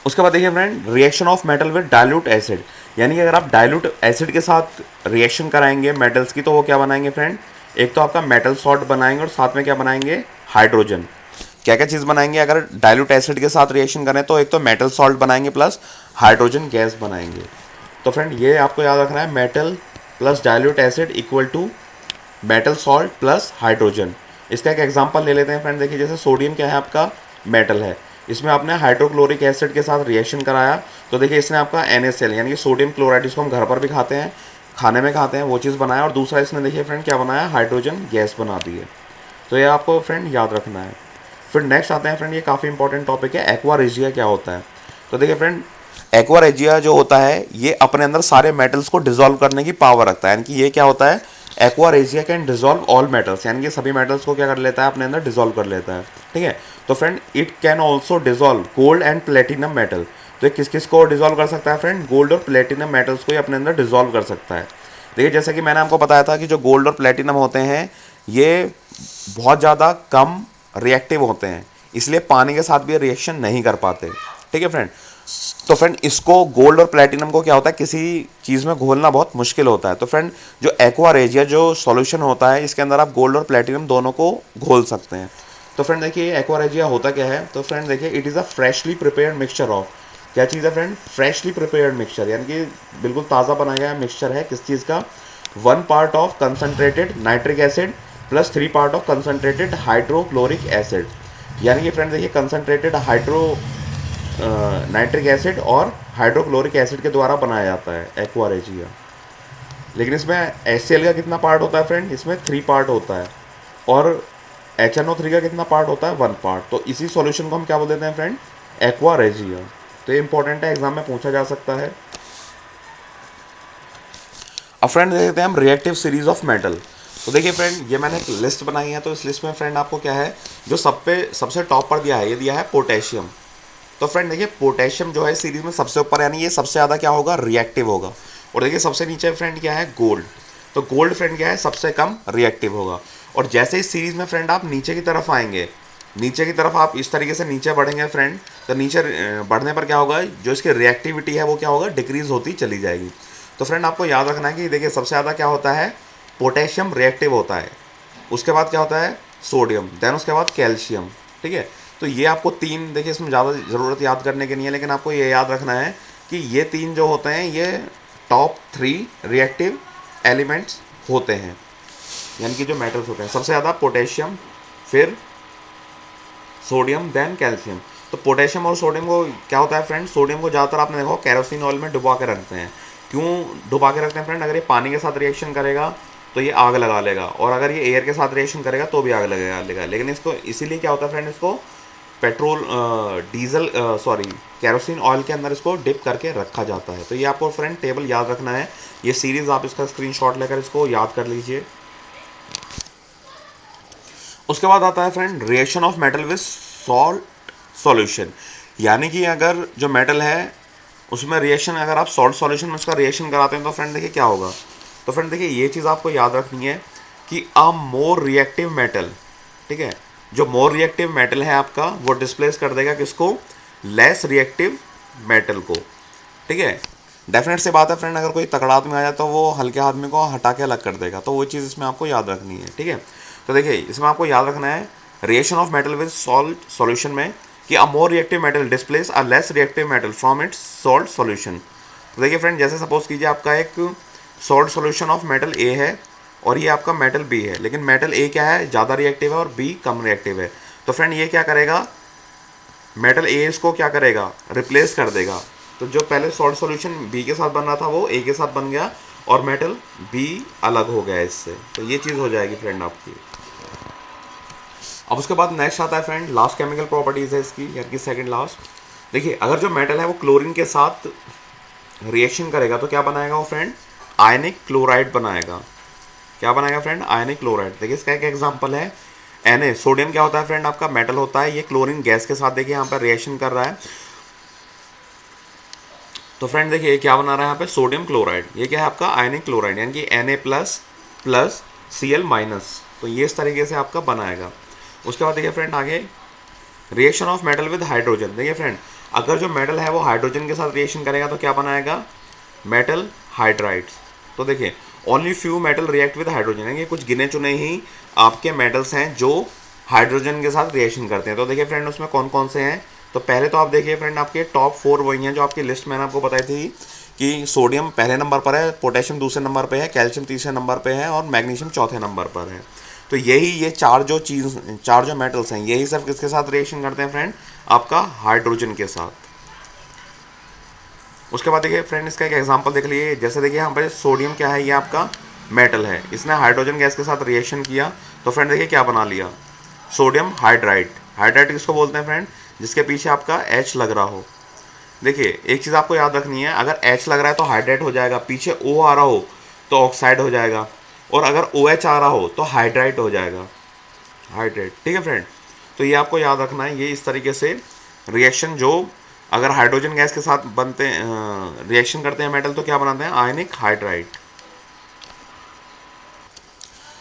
उसके बाद देखिए friend reaction of metal with dilute acid, यानी कि अगर आप डाइल्यूट एसिड के साथ रिएक्शन कराएंगे मेटल्स की, तो वो क्या बनाएंगे फ्रेंड, एक तो आपका मेटल सॉल्ट बनाएंगे और साथ में क्या बनाएंगे, हाइड्रोजन। क्या क्या चीज़ बनाएंगे अगर डाइल्यूट एसिड के साथ रिएक्शन करें, तो एक तो मेटल सॉल्ट बनाएंगे प्लस हाइड्रोजन गैस बनाएंगे। तो फ्रेंड ये आपको याद रखना है, metal plus dilute acid equal to metal salt plus hydrogen. इसका एक एग्जांपल ले लेते हैं फ्रेंड। देखिए जैसे सोडियम क्या है आपका, मेटल है, इसमें आपने हाइड्रोक्लोरिक एसिड के साथ रिएक्शन कराया, तो देखिए इसने आपका NaCl यानी कि सोडियम क्लोराइड, इसको हम घर पर भी खाते हैं, खाने में खाते हैं, वो चीज़ बनाया, और दूसरा इसने देखिए फ्रेंड क्या बनाया, हाइड्रोजन गैस बना दी है। तो ये आपको फ्रेंड याद रखना है। फिर नेक्स्ट आते हैं फ्रेंड, ये काफ़ी इंपॉर्टेंट टॉपिक है, एक्वा रेजिया क्या होता है। तो देखिए फ्रेंड एक्वा रेजिया जो होता है ये अपने अंदर सारे मेटल्स को डिसॉल्व करने की पावर रखता है, यानी कि ये क्या होता है, aqua regia can dissolve all metals, यानी कि सभी मेटल्स को क्या कर लेता है, अपने अंदर डिसॉल्व कर लेता है, ठीक है। तो friend it can also dissolve gold and platinum metal, तो ये किस किस को डिसॉल्व कर सकता है फ्रेंड, गोल्ड और प्लेटिनम मेटल्स को ये अपने अंदर डिसॉल्व कर सकता है। देखिए जैसे कि मैंने आपको बताया था कि जो गोल्ड और प्लेटिनम होते हैं ये बहुत ज़्यादा कम रिएक्टिव होते हैं, इसलिए पानी के साथ भी रिएक्शन नहीं कर पाते, ठीक है फ्रेंड। तो फ्रेंड इसको गोल्ड और प्लेटिनम को क्या होता है, किसी चीज़ में घोलना बहुत मुश्किल होता है। तो फ्रेंड जो एक्वा रेजिया जो सॉल्यूशन होता है इसके अंदर आप गोल्ड और प्लेटिनम दोनों को घोल सकते हैं। तो फ्रेंड देखिए एक्वा रेजिया होता क्या है, तो फ्रेंड देखिए it is a freshly prepared mixture of, क्या चीज़ है फ्रेंड, फ्रेशली प्रिपेयर्ड मिक्सचर, यानी कि बिल्कुल ताज़ा बनाया गया मिक्सचर है, किस चीज़ का, 1 part of concentrated nitric acid plus 3 part of concentrated hydrochloric acid, यानी कि फ्रेंड देखिए कंसनट्रेटेड नाइट्रिक एसिड और हाइड्रोक्लोरिक एसिड के द्वारा बनाया जाता है एक्वा रेजिया। लेकिन इसमें HCl का कितना पार्ट होता है फ्रेंड, इसमें 3 पार्ट होता है, और HNO3 का कितना पार्ट होता है, 1 पार्ट। तो इसी सॉल्यूशन को हम क्या बोल देते हैं फ्रेंड, एक्वा रेजिया। तो ये इंपॉर्टेंट है, एग्जाम में पूछा जा सकता है। अब फ्रेंड देखते हैं हम रिएक्टिव सीरीज ऑफ मेटल। तो देखिए फ्रेंड ये मैंने एक लिस्ट बनाई है, तो इस लिस्ट में फ्रेंड आपको क्या है, जो सबसे टॉप पर दिया है, ये दिया है पोटेशियम। तो फ्रेंड देखिए पोटेशियम जो है सीरीज में सबसे ऊपर, यानी ये सबसे ज़्यादा क्या होगा, रिएक्टिव होगा। और देखिए सबसे नीचे फ्रेंड क्या है, गोल्ड। तो गोल्ड फ्रेंड क्या है, सबसे कम रिएक्टिव होगा। और जैसे इस सीरीज में फ्रेंड आप नीचे की तरफ आएंगे, नीचे की तरफ आप इस तरीके से नीचे बढ़ेंगे फ्रेंड, तो नीचे बढ़ने पर क्या होगा, जो इसकी रिएक्टिविटी है वो क्या होगा, डिक्रीज होती चली जाएगी। तो फ्रेंड आपको याद रखना है कि देखिए सबसे ज़्यादा क्या होता है, पोटेशियम रिएक्टिव होता है, उसके बाद क्या होता है, सोडियम, देन उसके बाद कैल्शियम, ठीक है। तो ये आपको 3 देखिए इसमें ज़्यादा ज़रूरत याद करने की नहीं है, लेकिन आपको ये याद रखना है कि ये 3 जो होते हैं ये टॉप 3 रिएक्टिव एलिमेंट्स होते हैं, यानी कि जो मेटल्स होते हैं, सबसे ज़्यादा पोटेशियम, फिर सोडियम, देन कैल्शियम। तो पोटेशियम और सोडियम को क्या होता है फ्रेंड, सोडियम को ज़्यादातर आपने देखो कैरोसिन ऑयल में डुबा के रखते हैं। क्यों डुबा के रखते हैं फ्रेंड, अगर ये पानी के साथ रिएक्शन करेगा तो ये आग लगा लेगा, और अगर ये एयर के साथ रिएक्शन करेगा तो भी आग लगेगा। लेकिन इसको इसीलिए क्या होता है फ्रेंड, इसको पेट्रोल कैरोसिन ऑयल के अंदर इसको डिप करके रखा जाता है। तो ये आपको फ्रेंड टेबल याद रखना है, ये सीरीज आप इसका स्क्रीनशॉट लेकर इसको याद कर लीजिए। उसके बाद आता है friend reaction of metal with salt solution, यानी कि अगर जो मेटल है उसमें रिएक्शन, अगर आप सॉल्ट सॉल्यूशन में उसका रिएक्शन कराते हैं तो फ्रेंड देखिए क्या होगा। तो फ्रेंड देखिए ये चीज़ आपको याद रखनी है कि अ मोर रिएक्टिव मेटल, ठीक है, जो मोर रिएक्टिव मेटल है आपका वो डिस्प्लेस कर देगा किसको, लेस रिएक्टिव मेटल को, ठीक है। डेफिनेट सी बात है फ्रेंड, अगर कोई तगड़ा आदमी आ जाए तो वो हल्के आदमी को हटा के अलग कर देगा, तो वो चीज़ इसमें आपको याद रखनी है, ठीक है। तो देखिए इसमें आपको याद रखना है reaction of metal with salt solution में कि a more reactive metal displace a less reactive metal from its salt solution. तो देखिए फ्रेंड, जैसे सपोज कीजिए आपका एक salt solution of metal A है और ये आपका मेटल बी है, लेकिन मेटल ए क्या है, ज़्यादा रिएक्टिव है और बी कम रिएक्टिव है। तो फ्रेंड ये क्या करेगा, मेटल ए इसको क्या करेगा, रिप्लेस कर देगा। तो जो पहले सॉल्ट सॉल्यूशन बी के साथ बन रहा था वो ए के साथ बन गया और मेटल बी अलग हो गया इससे। तो ये चीज़ हो जाएगी फ्रेंड आपकी। अब उसके बाद नेक्स्ट आता है फ्रेंड लास्ट केमिकल प्रॉपर्टीज है इसकी, यानी कि सेकंड लास्ट। देखिए अगर जो मेटल है वो क्लोरीन के साथ रिएक्शन करेगा तो क्या बनाएगा वो फ्रेंड, आयनिक क्लोराइड बनाएगा। क्या बनाएगा फ्रेंड, आयनिक क्लोराइड। देखिए इसका एक एग्जांपल है Na। सोडियम क्या होता है फ्रेंड, आपका मेटल होता है, ये क्लोरीन गैस के साथ देखिए यहाँ पर रिएक्शन कर रहा है। तो फ्रेंड देखिए ये क्या बना रहा है यहाँ पे, सोडियम क्लोराइड। ये क्या है आपका, आयनिक क्लोराइड, यानी कि Na प्लस Cl माइनस। तो ये इस तरीके से आपका बनाएगा। उसके बाद देखिए फ्रेंड आगे reaction of metal with hydrogen. देखिए फ्रेंड अगर जो मेटल है वो हाइड्रोजन के साथ रिएक्शन करेगा तो क्या बनाएगा, मेटल हाइड्राइड्स। तो देखिए only few metal react with hydrogen, यानी कुछ गिने चुने ही आपके मेटल्स हैं जो हाइड्रोजन के साथ रिएक्शन करते हैं। तो देखिए फ्रेंड उसमें कौन कौन से हैं, तो पहले तो आप देखिए फ्रेंड आपके टॉप 4 वही हैं जो आपकी लिस्ट मैंने आपको बताई थी कि सोडियम पहले नंबर पर है, पोटेशियम दूसरे नंबर पे है, कैल्शियम तीसरे नंबर पे है और मैग्नीशियम चौथे नंबर पर है। तो यही ये चार जो मेटल्स हैं यही सिर्फ किसके साथ रिएक्शन करते हैं फ्रेंड, आपका हाइड्रोजन के साथ। उसके बाद देखिए फ्रेंड इसका एक एग्जांपल देख लीजिए। जैसे देखिए यहाँ पर सोडियम क्या है, ये आपका मेटल है, इसने हाइड्रोजन गैस के साथ रिएक्शन किया तो फ्रेंड देखिए क्या बना लिया, सोडियम हाइड्राइड। हाइड्राइड किसको बोलते हैं फ्रेंड, जिसके पीछे आपका H लग रहा हो। देखिए एक चीज़ आपको याद रखनी है, अगर H लग रहा है तो हाइड्राइड हो जाएगा, पीछे O आ रहा हो तो ऑक्साइड हो जाएगा, और अगर OH आ रहा हो तो हाइड्राइड हो जाएगा, हाइड्राइड। ठीक है फ्रेंड, तो ये आपको याद रखना है। ये इस तरीके से रिएक्शन जो अगर हाइड्रोजन गैस के साथ बनते रिएक्शन करते हैं मेटल तो क्या बनाते हैं, आयनिक हाइड्राइड।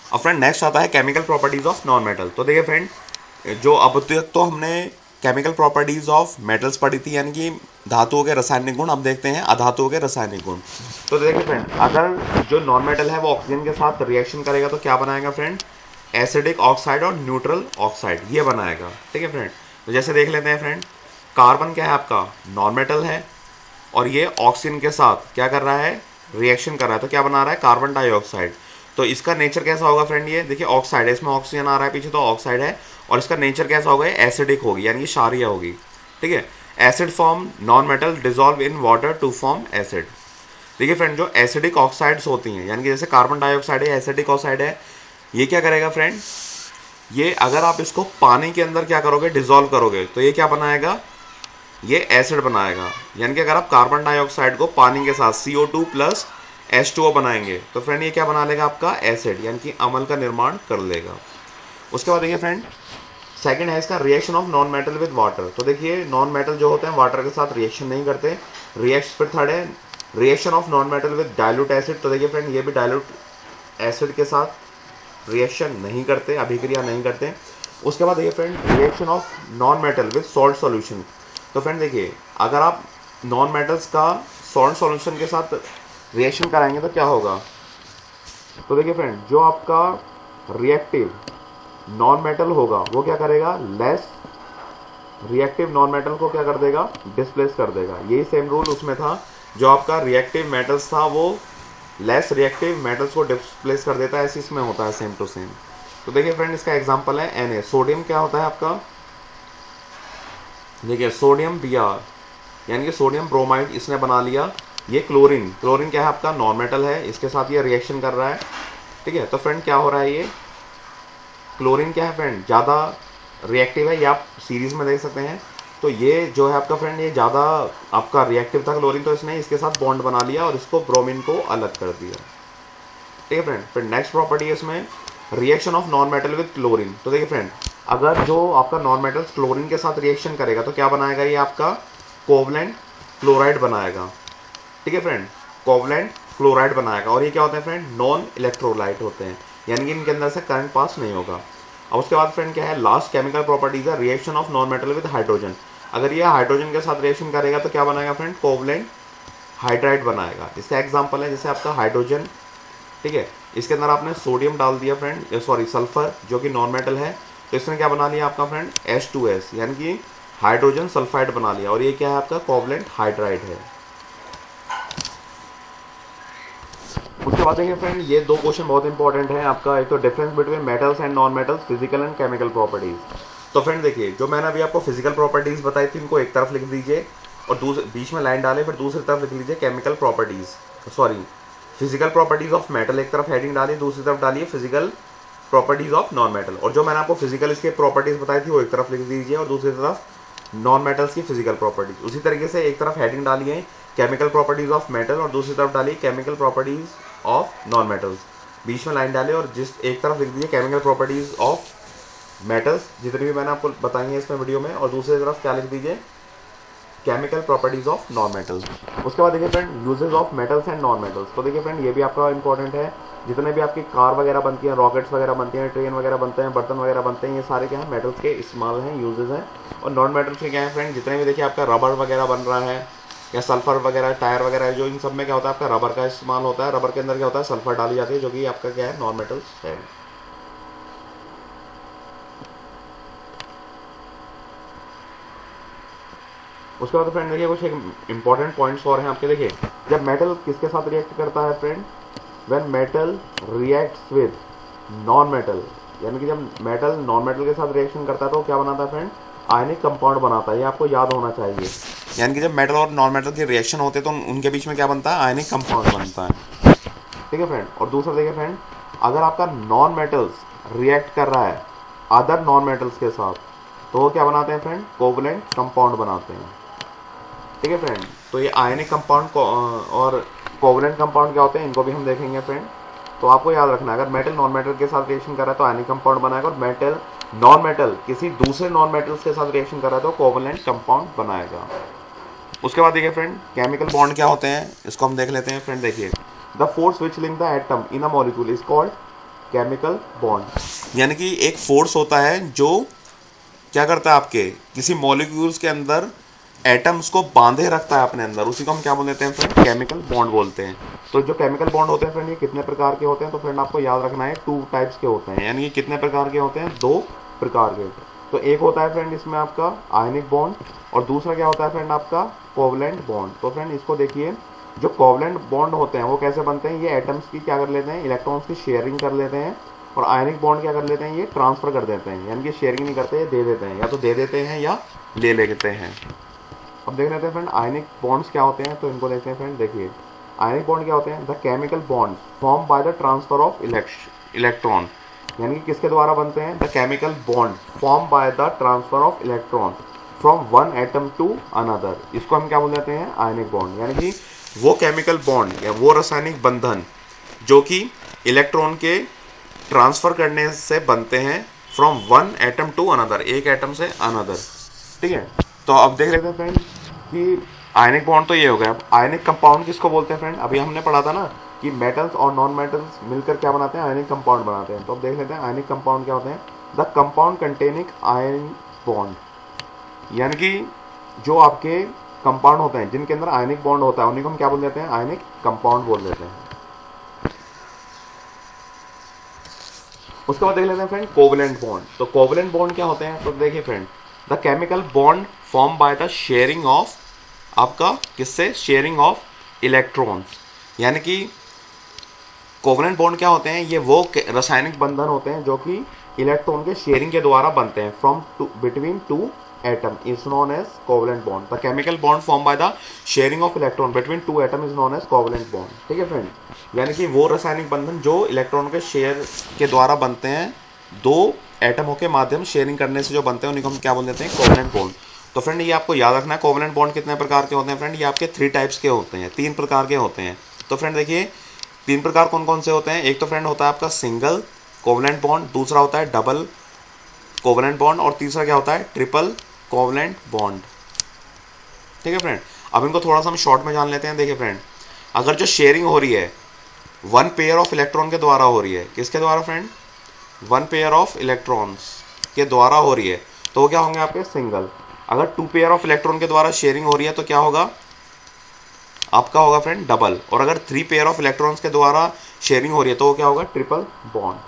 अब फ्रेंड नेक्स्ट आता है chemical properties of non metal. तो देखिए फ्रेंड जो अब तक तो हमने केमिकल प्रॉपर्टीज ऑफ मेटल्स पढ़ी थी, यानी कि धातुओं के रासायनिक गुण। अब देखते हैं अधातुओं के रासायनिक गुण। तो देखिए फ्रेंड अगर जो नॉन मेटल है वो ऑक्सीजन के साथ रिएक्शन करेगा तो क्या बनाएगा फ्रेंड, एसिडिक ऑक्साइड और न्यूट्रल ऑक्साइड ये बनाएगा। ठीक है फ्रेंड, तो जैसे देख लेते हैं फ्रेंड, कार्बन क्या है आपका, नॉन मेटल है और ये ऑक्सीजन के साथ क्या कर रहा है, रिएक्शन कर रहा है। तो क्या बना रहा है, कार्बन डाइऑक्साइड। तो इसका नेचर कैसा होगा फ्रेंड, ये देखिए ऑक्साइड है, इसमें ऑक्सीजन आ रहा है पीछे तो ऑक्साइड है, और इसका नेचर कैसा होगा, एसिडिक होगी यानी कि क्षारीय होगी। ठीक है, acid form non metal dissolve in water to form acid. देखिए फ्रेंड जो एसिडिक ऑक्साइड्स होती हैं, यानी कि जैसे कार्बन डाइऑक्साइड है, एसिडिक ऑक्साइड है, ये क्या करेगा फ्रेंड, ये अगर आप इसको पानी के अंदर क्या करोगे, डिजॉल्व करोगे तो ये क्या बनाएगा, ये एसिड बनाएगा। यानी कि अगर आप कार्बन डाइऑक्साइड को पानी के साथ CO2 प्लस H2O बनाएंगे तो फ्रेंड ये क्या बना लेगा, आपका एसिड, यानी कि अम्ल का निर्माण कर लेगा। उसके बाद देखिए फ्रेंड सेकंड है इसका reaction of non metal with water. तो देखिए नॉन मेटल जो होते हैं वाटर के साथ रिएक्शन नहीं करते। फिर थर्ड है reaction of non metal with dilute acid. तो देखिए फ्रेंड ये भी डाइल्यूट एसिड के साथ रिएक्शन नहीं करते, अभिक्रिया नहीं करते। उसके बाद देखिए friend reaction of non metal with salt solution. तो फ्रेंड देखिए अगर आप नॉन मेटल्स का सॉल्ट सॉल्यूशन के साथ रिएक्शन कराएंगे तो क्या होगा, तो देखिए फ्रेंड जो आपका रिएक्टिव नॉन मेटल होगा वो क्या करेगा, लेस रिएक्टिव नॉन मेटल को क्या कर देगा, डिस्प्लेस कर देगा। यही सेम रूल उसमें था, जो आपका रिएक्टिव मेटल्स था वो लेस रिएक्टिव मेटल्स को डिस्प्लेस कर देता है, ऐसे इसमें होता है सेम टू सेम। तो देखिए फ्रेंड इसका एग्जांपल है Na। सोडियम क्या होता है आपका, देखिए सोडियम Br यानी कि सोडियम ब्रोमाइड इसने बना लिया। ये क्लोरीन क्या है आपका, नॉन मेटल है, इसके साथ ये रिएक्शन कर रहा है। ठीक है, तो फ्रेंड क्या हो रहा है, ये क्लोरीन क्या है फ्रेंड, ज़्यादा रिएक्टिव है, ये आप सीरीज में देख सकते हैं। तो ये जो है आपका फ्रेंड ये ज़्यादा आपका रिएक्टिव था क्लोरीन, तो इसने इसके साथ बॉन्ड बना लिया और इसको ब्रोमीन को अलग कर दिया। ठीक है फ्रेंड, फिर नेक्स्ट प्रॉपर्टी है इसमें reaction of non metal with chlorine. तो देखिए फ्रेंड अगर जो आपका नॉन मेटल क्लोरीन के साथ रिएक्शन करेगा तो क्या बनाएगा, ये आपका कोवलेंट क्लोराइड बनाएगा। ठीक है फ्रेंड, कोवलेंट क्लोराइड बनाएगा। और ये क्या होते हैं फ्रेंड, नॉन इलेक्ट्रोलाइट होते हैं, यानी कि इनके अंदर से करंट पास नहीं होगा। अब उसके बाद फ्रेंड क्या है, लास्ट केमिकल प्रॉपर्टीज है reaction of non metal with hydrogen. अगर ये हाइड्रोजन के साथ रिएक्शन करेगा तो क्या बनाएगा फ्रेंड, कोवलेंट हाइड्राइड बनाएगा। इसका एग्जाम्पल है जैसे आपका हाइड्रोजन, ठीक है, इसके अंदर आपने सोडियम डाल दिया फ्रेंड, सॉरी सल्फर जो कि नॉन मेटल है, तो इसने क्या बना लिया आपका फ्रेंड H2S, यानी कि हाइड्रोजन सल्फाइड बना लिया और ये क्या है आपका कोवलेंट हाइड्राइड है। उसके बाद देखिए फ्रेंड ये दो क्वेश्चन बहुत इंपॉर्टेंट है आपका, एक तो difference between metals and non metals, physical and chemical properties. तो फ्रेंड देखिए जो मैंने अभी आपको फिजिकल प्रॉपर्टीज बताई थी इनको एक तरफ लिख दीजिए और दूसरे बीच में लाइन डालें, फिर दूसरी तरफ लिख लीजिए chemical properties, sorry physical properties of metal एक तरफ हेडिंग डालिए, दूसरी तरफ डालिए physical properties of non metal. और जो मैंने आपको फिजिकल इसके प्रॉपर्टीज बताई थी वो एक तरफ लिख दीजिए और दूसरी तरफ नॉन मेटल्स की फिजिकल प्रॉपर्टीज। उसी तरीके से एक तरफ हेडिंग डालिए केमिकल प्रॉपर्टीज ऑफ मेटल और दूसरी तरफ डालिए chemical properties of non metals, बीच में लाइन डालिए और जिस एक तरफ लिख दीजिए केमिकल प्रॉपर्टीज ऑफ मेटल्स जितनी भी मैंने आपको बताई है इसमें वीडियो में, और दूसरी तरफ क्या लिख दीजिए chemical properties of non metals. उसके बाद देखिए friend uses of metals and non metals. तो देखिए फ्रेंड ये भी आपका इंपॉर्टेंट है, जितने भी आपकी कार वगैरह बनती हैं, रॉकेट्स वगैरह बनती हैं, ट्रेन वगैरह बनते हैं, बर्तन वगैरह बनते हैं, ये सारे क्या है मेटल्स के इस्तेमाल हैं, यूजेस हैं। और नॉन मेटल्स के क्या है फ्रेंड, जितने भी देखिए आपका रबर वगैरह बन रहा है या सल्फर वगैरह टायर वगैरह जो इन सब में क्या होता है आपका रबर का इस्तेमाल होता है। रबर के अंदर क्या होता है सल्फर डाली जाती है जो कि आपका क्या है नॉन मेटल्स है। उसके बाद फ्रेंड देखिए कुछ एक इंपॉर्टेंट पॉइंट्स और हैं आपके। देखिए जब मेटल किसके साथ रिएक्ट करता है friend, when metal reacts with non metal, यानी कि जब मेटल नॉन मेटल के साथ रिएक्शन करता है तो क्या बनाता है फ्रेंड, आयनिक कंपाउंड बनाता है। ये आपको याद होना चाहिए, यानी कि जब मेटल और नॉन मेटल के रिएक्शन होते हैं तो उनके बीच में क्या बनता है आयनिक कंपाउंड बनता है। ठीक है फ्रेंड। और दूसरा देखिए फ्रेंड, अगर आपका नॉन मेटल्स रिएक्ट कर रहा है अदर नॉन मेटल्स के साथ तो वो क्या बनाते हैं फ्रेंड, कोवलेंट कंपाउंड बनाते हैं। ठीक है फ्रेंड। तो ये आयनिक कंपाउंड को और कोवलेंट कंपाउंड क्या होते हैं इनको भी हम देखेंगे फ्रेंड। तो आपको याद रखना है अगर मेटल नॉन मेटल के साथ रिएक्शन कर रहा है तो आयनिक कंपाउंड बनाएगा, और मेटल नॉन मेटल किसी दूसरे नॉन मेटल्स के साथ रिएक्शन कर रहा है तो कोवलेंट कंपाउंड बनाएगा। उसके बाद देखिए फ्रेंड केमिकल बॉन्ड क्या होते हैं इसको हम देख लेते हैं फ्रेंड। देखिए the force which link the atom in a molecule is called chemical bond, यानी कि एक फोर्स होता है जो क्या करता है आपके किसी मॉलिक्यूल्स के अंदर एटम्स को बांधे रखता है अपने अंदर, उसी को हम क्या बोल देते हैं फ्रेंड, केमिकल बॉन्ड बोलते हैं। तो जो केमिकल बॉन्ड होते हैं फ्रेंड ये कितने प्रकार के होते हैं, तो फ्रेंड आपको याद रखना है 2 टाइप्स के होते हैं, यानी कि कितने प्रकार के होते हैं, 2 प्रकार के। तो एक होता है फ्रेंड इसमें आपका आयनिक बॉन्ड और दूसरा क्या होता है फ्रेंड आपका कोवलेंट बॉन्ड। तो फ्रेंड इसको देखिए जो कोवलेंट बॉन्ड होते हैं वो कैसे बनते हैं, ये एटम्स की क्या कर लेते हैं, इलेक्ट्रॉन्स की शेयरिंग कर लेते हैं, और आयनिक बॉन्ड क्या कर लेते हैं, ये ट्रांसफर कर देते हैं, यानी कि शेयरिंग नहीं करते, ये दे देते हैं, या तो दे देते हैं या ले लेते हैं। अब देख लेते हैं फ्रेंड आयनिक बॉन्ड्स क्या होते हैं, तो इनको देखते हैं फ्रेंड। देखिए आयनिक बॉन्ड क्या होते हैं, the chemical bond form by the transfer of electron, यानी कि किसके द्वारा बनते हैं, the chemical bond form by the transfer of electron from one atom to another, इसको हम क्या बोल देते हैं आयनिक बॉन्ड। यानी कि वो केमिकल बॉन्ड या वो रासायनिक बंधन जो कि इलेक्ट्रॉन के ट्रांसफर करने से बनते हैं from one atom to another, एक एटम से अनदर। ठीक है। तो अब देख लेते हैं फ्रेंड कि आयनिक बॉन्ड तो ये हो गया। अब आयनिक कंपाउंड किसको बोलते हैं फ्रेंड, अभी हमने पढ़ा था ना कि मेटल्स और नॉन मेटल्स मिलकर क्या बनाते हैं, आयनिक कंपाउंड बनाते हैं। तो अब देख लेते हैं आयनिक कंपाउंड क्या होते हैं, the compound containing ion bond, यानी कि जो आपके कंपाउंड होते हैं जिनके अंदर आयनिक बॉन्ड होता है उन्हीं को हम क्या बोल देते हैं, आयनिक कंपाउंड बोल देते हैं। उसके बाद देख लेते हैं फ्रेंड कोवलेंट बॉन्ड। तो कोवलेंट बॉन्ड क्या होते हैं, तो देखिए friend the chemical bond form by the sharing of आपका किससे, शेयरिंग ऑफ इलेक्ट्रॉन्स, यानी कि कोवलेंट बॉन्ड क्या होते हैं, ये वो रासायनिक बंधन होते हैं जो कि इलेक्ट्रॉन के शेयरिंग के द्वारा बनते हैं from between 2 atom is known as covalent bond. The chemical bond formed by the sharing of electron between 2 atom is known as covalent bond. ठीक है फ्रेंड, यानी कि वो रासायनिक बंधन जो इलेक्ट्रॉन के शेयर के द्वारा बनते हैं, 2 एटमों के माध्यम शेयरिंग करने से जो बनते हैं उन्हीं को हम क्या बोल देते हैं, कोवलेंट बॉन्ड। तो फ्रेंड ये आपको याद रखना है कोवलेंट बॉन्ड कितने प्रकार के होते हैं फ्रेंड, ये आपके 3 टाइप्स के होते हैं, 3 प्रकार के होते हैं। तो फ्रेंड देखिए 3 प्रकार कौन कौन से होते हैं, एक तो फ्रेंड होता है आपका सिंगल कोवलेंट बॉन्ड, दूसरा होता है डबल कोवलेंट बॉन्ड, और तीसरा क्या होता है ट्रिपल कोवलेंट बॉन्ड। ठीक है फ्रेंड। अब इनको थोड़ा सा हम शॉर्ट में जान लेते हैं। देखिए फ्रेंड अगर जो शेयरिंग हो रही है 1 पेयर ऑफ इलेक्ट्रॉन के द्वारा हो रही है, किसके द्वारा फ्रेंड, 1 पेयर ऑफ इलेक्ट्रॉन्स के द्वारा हो रही है, तो वो क्या होंगे आपके सिंगल। अगर 2 पेयर ऑफ इलेक्ट्रॉन के द्वारा शेयरिंग हो रही है तो क्या होगा आपका, होगा फ्रेंड डबल। और अगर 3 पेयर ऑफ इलेक्ट्रॉन्स के द्वारा शेयरिंग हो रही है तो वो क्या होगा, ट्रिपल बॉन्ड।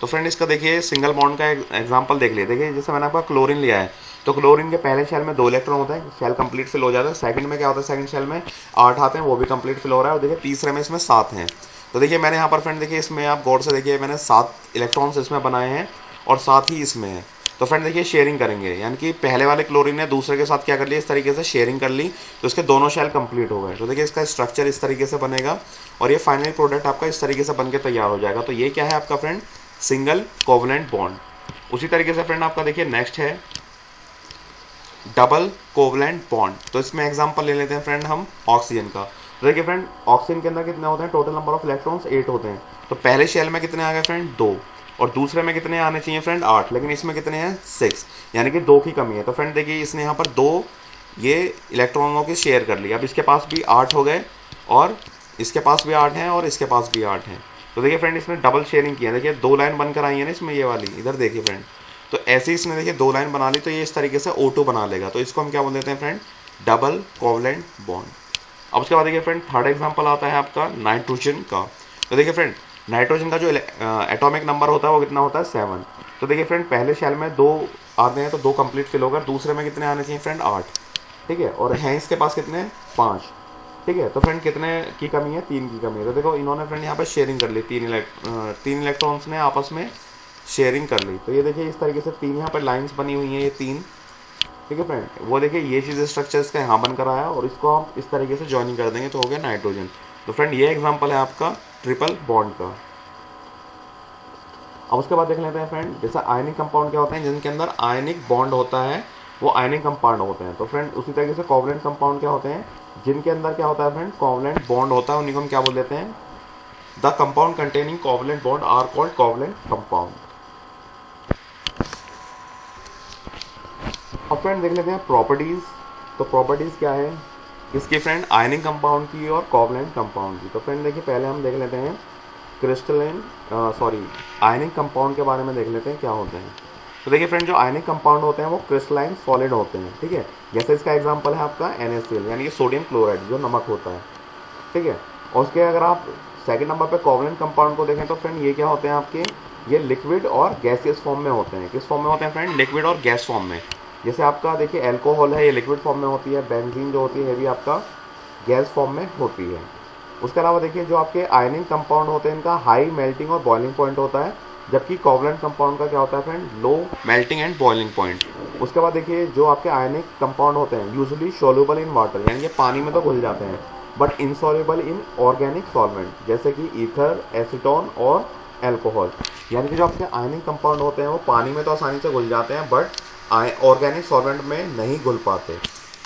तो फ्रेंड इसका देखिए सिंगल बॉन्ड का एग्जांपल देख लिए। देखिए जैसे मैंने आपका क्लोरीन लिया है, तो क्लोरीन के पहले शेल में 2 इलेक्ट्रॉन होते हैं, शेल कंप्लीट फिल हो जाता है। सेकंड में क्या होता है, सेकंड शेल में 8 आते हैं, वो भी कंप्लीट फिल हो रहा है। और देखिए तीसरे में इसमें 7 हैं। तो देखिए मैंने यहाँ पर फ्रेंड देखिए इसमें आप गौर से देखिए मैंने 7 इलेक्ट्रॉन्स इसमें बनाए हैं और 7 ही इसमें है। तो फ्रेंड देखिए शेयरिंग करेंगे, यानी कि पहले वाले क्लोरीन ने दूसरे के साथ क्या कर लिया, इस तरीके से शेयरिंग कर ली, तो इसके दोनों शेल कंप्लीट हो गए। तो देखिए इसका स्ट्रक्चर इस तरीके से बनेगा और ये फाइनल प्रोडक्ट आपका इस तरीके से बन के तैयार हो जाएगा। तो ये क्या है आपका फ्रेंड, सिंगल कोवलेंट बॉन्ड। उसी तरीके से फ्रेंड आपका देखिए नेक्स्ट है डबल कोवलेंट बॉन्ड। तो इसमें एग्जांपल ले लेते हैं फ्रेंड हम ऑक्सीजन का। तो देखिए फ्रेंड ऑक्सीजन के अंदर कितने होते हैं, टोटल नंबर ऑफ इलेक्ट्रॉन्स 8 होते हैं। तो पहले शेल में कितने आ गए फ्रेंड, 2, और दूसरे में कितने आने चाहिए फ्रेंड, 8, लेकिन इसमें कितने हैं 6, यानी कि 2 की कमी है। तो फ्रेंड देखिए इसने यहाँ पर 2 ये इलेक्ट्रॉनों की शेयर कर लिया। अब इसके पास भी 8 हो गए और इसके पास भी 8 हैं और इसके पास भी 8 हैं। तो देखिए फ्रेंड इसने डबल शेयरिंग किया। देखिए 2 लाइन बनकर आई है ना इसमें, ये वाली इधर देखिए फ्रेंड। तो ऐसे ही इसने देखिए 2 लाइन बना ली, तो ये इस तरीके से O2 बना लेगा। तो इसको हम क्या बोल देते हैं फ्रेंड, डबल कोवलेंट बॉन्ड। अब उसके बाद देखिए फ्रेंड थर्ड एग्जांपल आता है आपका नाइट्रोजन का। तो देखिए फ्रेंड नाइट्रोजन का जो एटॉमिक नंबर होता है वो कितना होता है, 7। तो देखिए फ्रेंड पहले शेल में 2 आते हैं, तो 2 कंप्लीट फिल होकर, दूसरे में कितने आने चाहिए फ्रेंड, 8, ठीक है। और हैं इसके पास कितने, 5, ठीक है। तो फ्रेंड कितने की कमी है, 3 की कमी है। तो देखो इन्होंने फ्रेंड यहाँ पर शेयरिंग कर ली, 3 इलेक्ट्रॉन्स ने आपस में शेयरिंग कर ली। तो ये देखिए इस तरीके से 3 यहाँ पर लाइंस बनी हुई हैं, ये 3, ठीक है फ्रेंड। वो देखिए ये चीज़ स्ट्रक्चर इसका यहाँ बनकर आया और इसको हम इस तरीके से ज्वाइनिंग कर देंगे तो हो गया नाइट्रोजन। तो फ्रेंड ये एग्जांपल है आपका ट्रिपल बॉन्ड का। अब उसके बाद देख लेते हैं फ्रेंड जैसा आयनिक कंपाउंड क्या होते हैं, जिनके अंदर आयनिक बॉन्ड होता है वो आयनिक कंपाउंड होते हैं। तो फ्रेंड उसी तरीके से कोवलेंट कंपाउंड क्या होते हैं, जिनके अंदर क्या होता है फ्रेंड, कोवलेंट बॉन्ड होता है, उन्हीं को हम क्या बोल देते हैं, the compound containing covalent bond are called covalent compound. अब फ्रेंड देख लेते हैं प्रॉपर्टीज। तो प्रॉपर्टीज क्या है इसकी फ्रेंड, आयनिक कंपाउंड की और कोवलेंट कंपाउंड की। तो फ्रेंड देखिए पहले हम देख लेते हैं आयनिक कंपाउंड के बारे में देख लेते हैं क्या होते हैं। तो देखिए फ्रेंड जो आयनिक कंपाउंड होते हैं वो क्रिस्टलाइन सॉलिड होते हैं, ठीक है। जैसे इसका एग्जांपल है आपका NaCl, यानी कि सोडियम क्लोराइड जो नमक होता है, ठीक है। और उसके अगर आप सेकंड नंबर पे कोवलेंट कंपाउंड को देखें तो फ्रेंड ये क्या होते हैं आपके, ये लिक्विड और गैसियस फॉर्म में होते हैं। किस फॉर्म में होते हैं फ्रेंड, लिक्विड और गैस फॉर्म में। जैसे आपका देखिए एल्कोहल है, ये लिक्विड फॉर्म में होती है, बेंजीन जो होती है ये भी आपका गैस फॉर्म में होती है। उसके अलावा देखिए जो आपके आयनिक कंपाउंड होते हैं इनका हाई मेल्टिंग और बॉइलिंग पॉइंट होता है, जबकि कोवलेंट कंपाउंड का क्या होता है friend, low melting and boiling point. उसके बाद देखिए जो आपके आयनिक कंपाउंड होते हैं यूजुअली सोल्यूबल इन वाटर, यानी कि पानी में तो घुल जाते हैं, but insoluble in organic solvent, जैसे कि ईथर, एसीटोन और एल्कोहल। यानी कि जो आपके आयनिक कंपाउंड होते हैं वो पानी में तो आसानी से घुल जाते हैं, बट ऑर्गेनिक सॉल्वेंट में नहीं घुल पाते।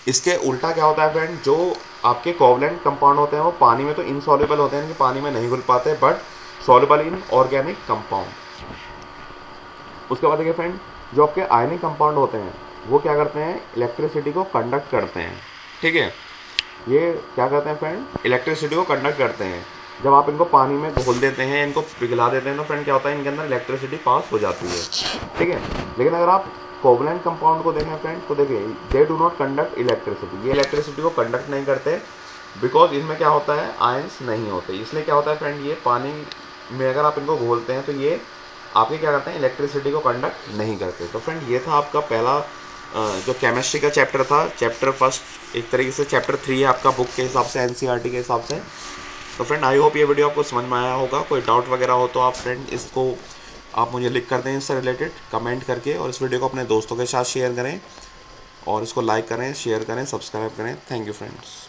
इसके उल्टा क्या होता है फ्रेंड, जो आपके कोवलेंट कंपाउंड होते हैं वो पानी में तो इनसॉल्युबल होते हैं, यानी कि पानी में नहीं घुल पाते, but soluble in organic compound. उसके बाद देखिए फ्रेंड जो आपके आयनिक कंपाउंड होते हैं वो क्या करते हैं, इलेक्ट्रिसिटी को कंडक्ट करते हैं, ठीक है। ये क्या करते हैं फ्रेंड, इलेक्ट्रिसिटी को कंडक्ट करते हैं। जब आप इनको पानी में घोल देते हैं, इनको पिघला देते हैं, तो फ्रेंड क्या होता है, इनके अंदर इलेक्ट्रिसिटी पास हो जाती है, ठीक है। लेकिन अगर आप कोवलेंट कंपाउंड को देखें फ्रेंड तो देखिए दे डू नॉट कंडक्ट इलेक्ट्रिसिटी, ये इलेक्ट्रिसिटी को कंडक्ट नहीं करते, बिकॉज इनमें क्या होता है, आयंस नहीं होते। इसलिए क्या होता है फ्रेंड, ये पानी में अगर आप इनको घोलते हैं तो ये आपके क्या करते हैं, इलेक्ट्रिसिटी को कंडक्ट नहीं करते। तो फ्रेंड ये था आपका पहला जो केमिस्ट्री का चैप्टर था, चैप्टर फर्स्ट, एक तरीके से चैप्टर 3 है आपका बुक के हिसाब से, NCERT के हिसाब से। तो फ्रेंड आई होप ये वीडियो आपको समझ में आया होगा। कोई डाउट वगैरह हो तो आप फ्रेंड इसको आप मुझे लिख कर दें इससे रिलेटेड कमेंट करके, और इस वीडियो को अपने दोस्तों के साथ शेयर करें और इसको लाइक करें, शेयर करें, सब्सक्राइब करें। Thank you friends.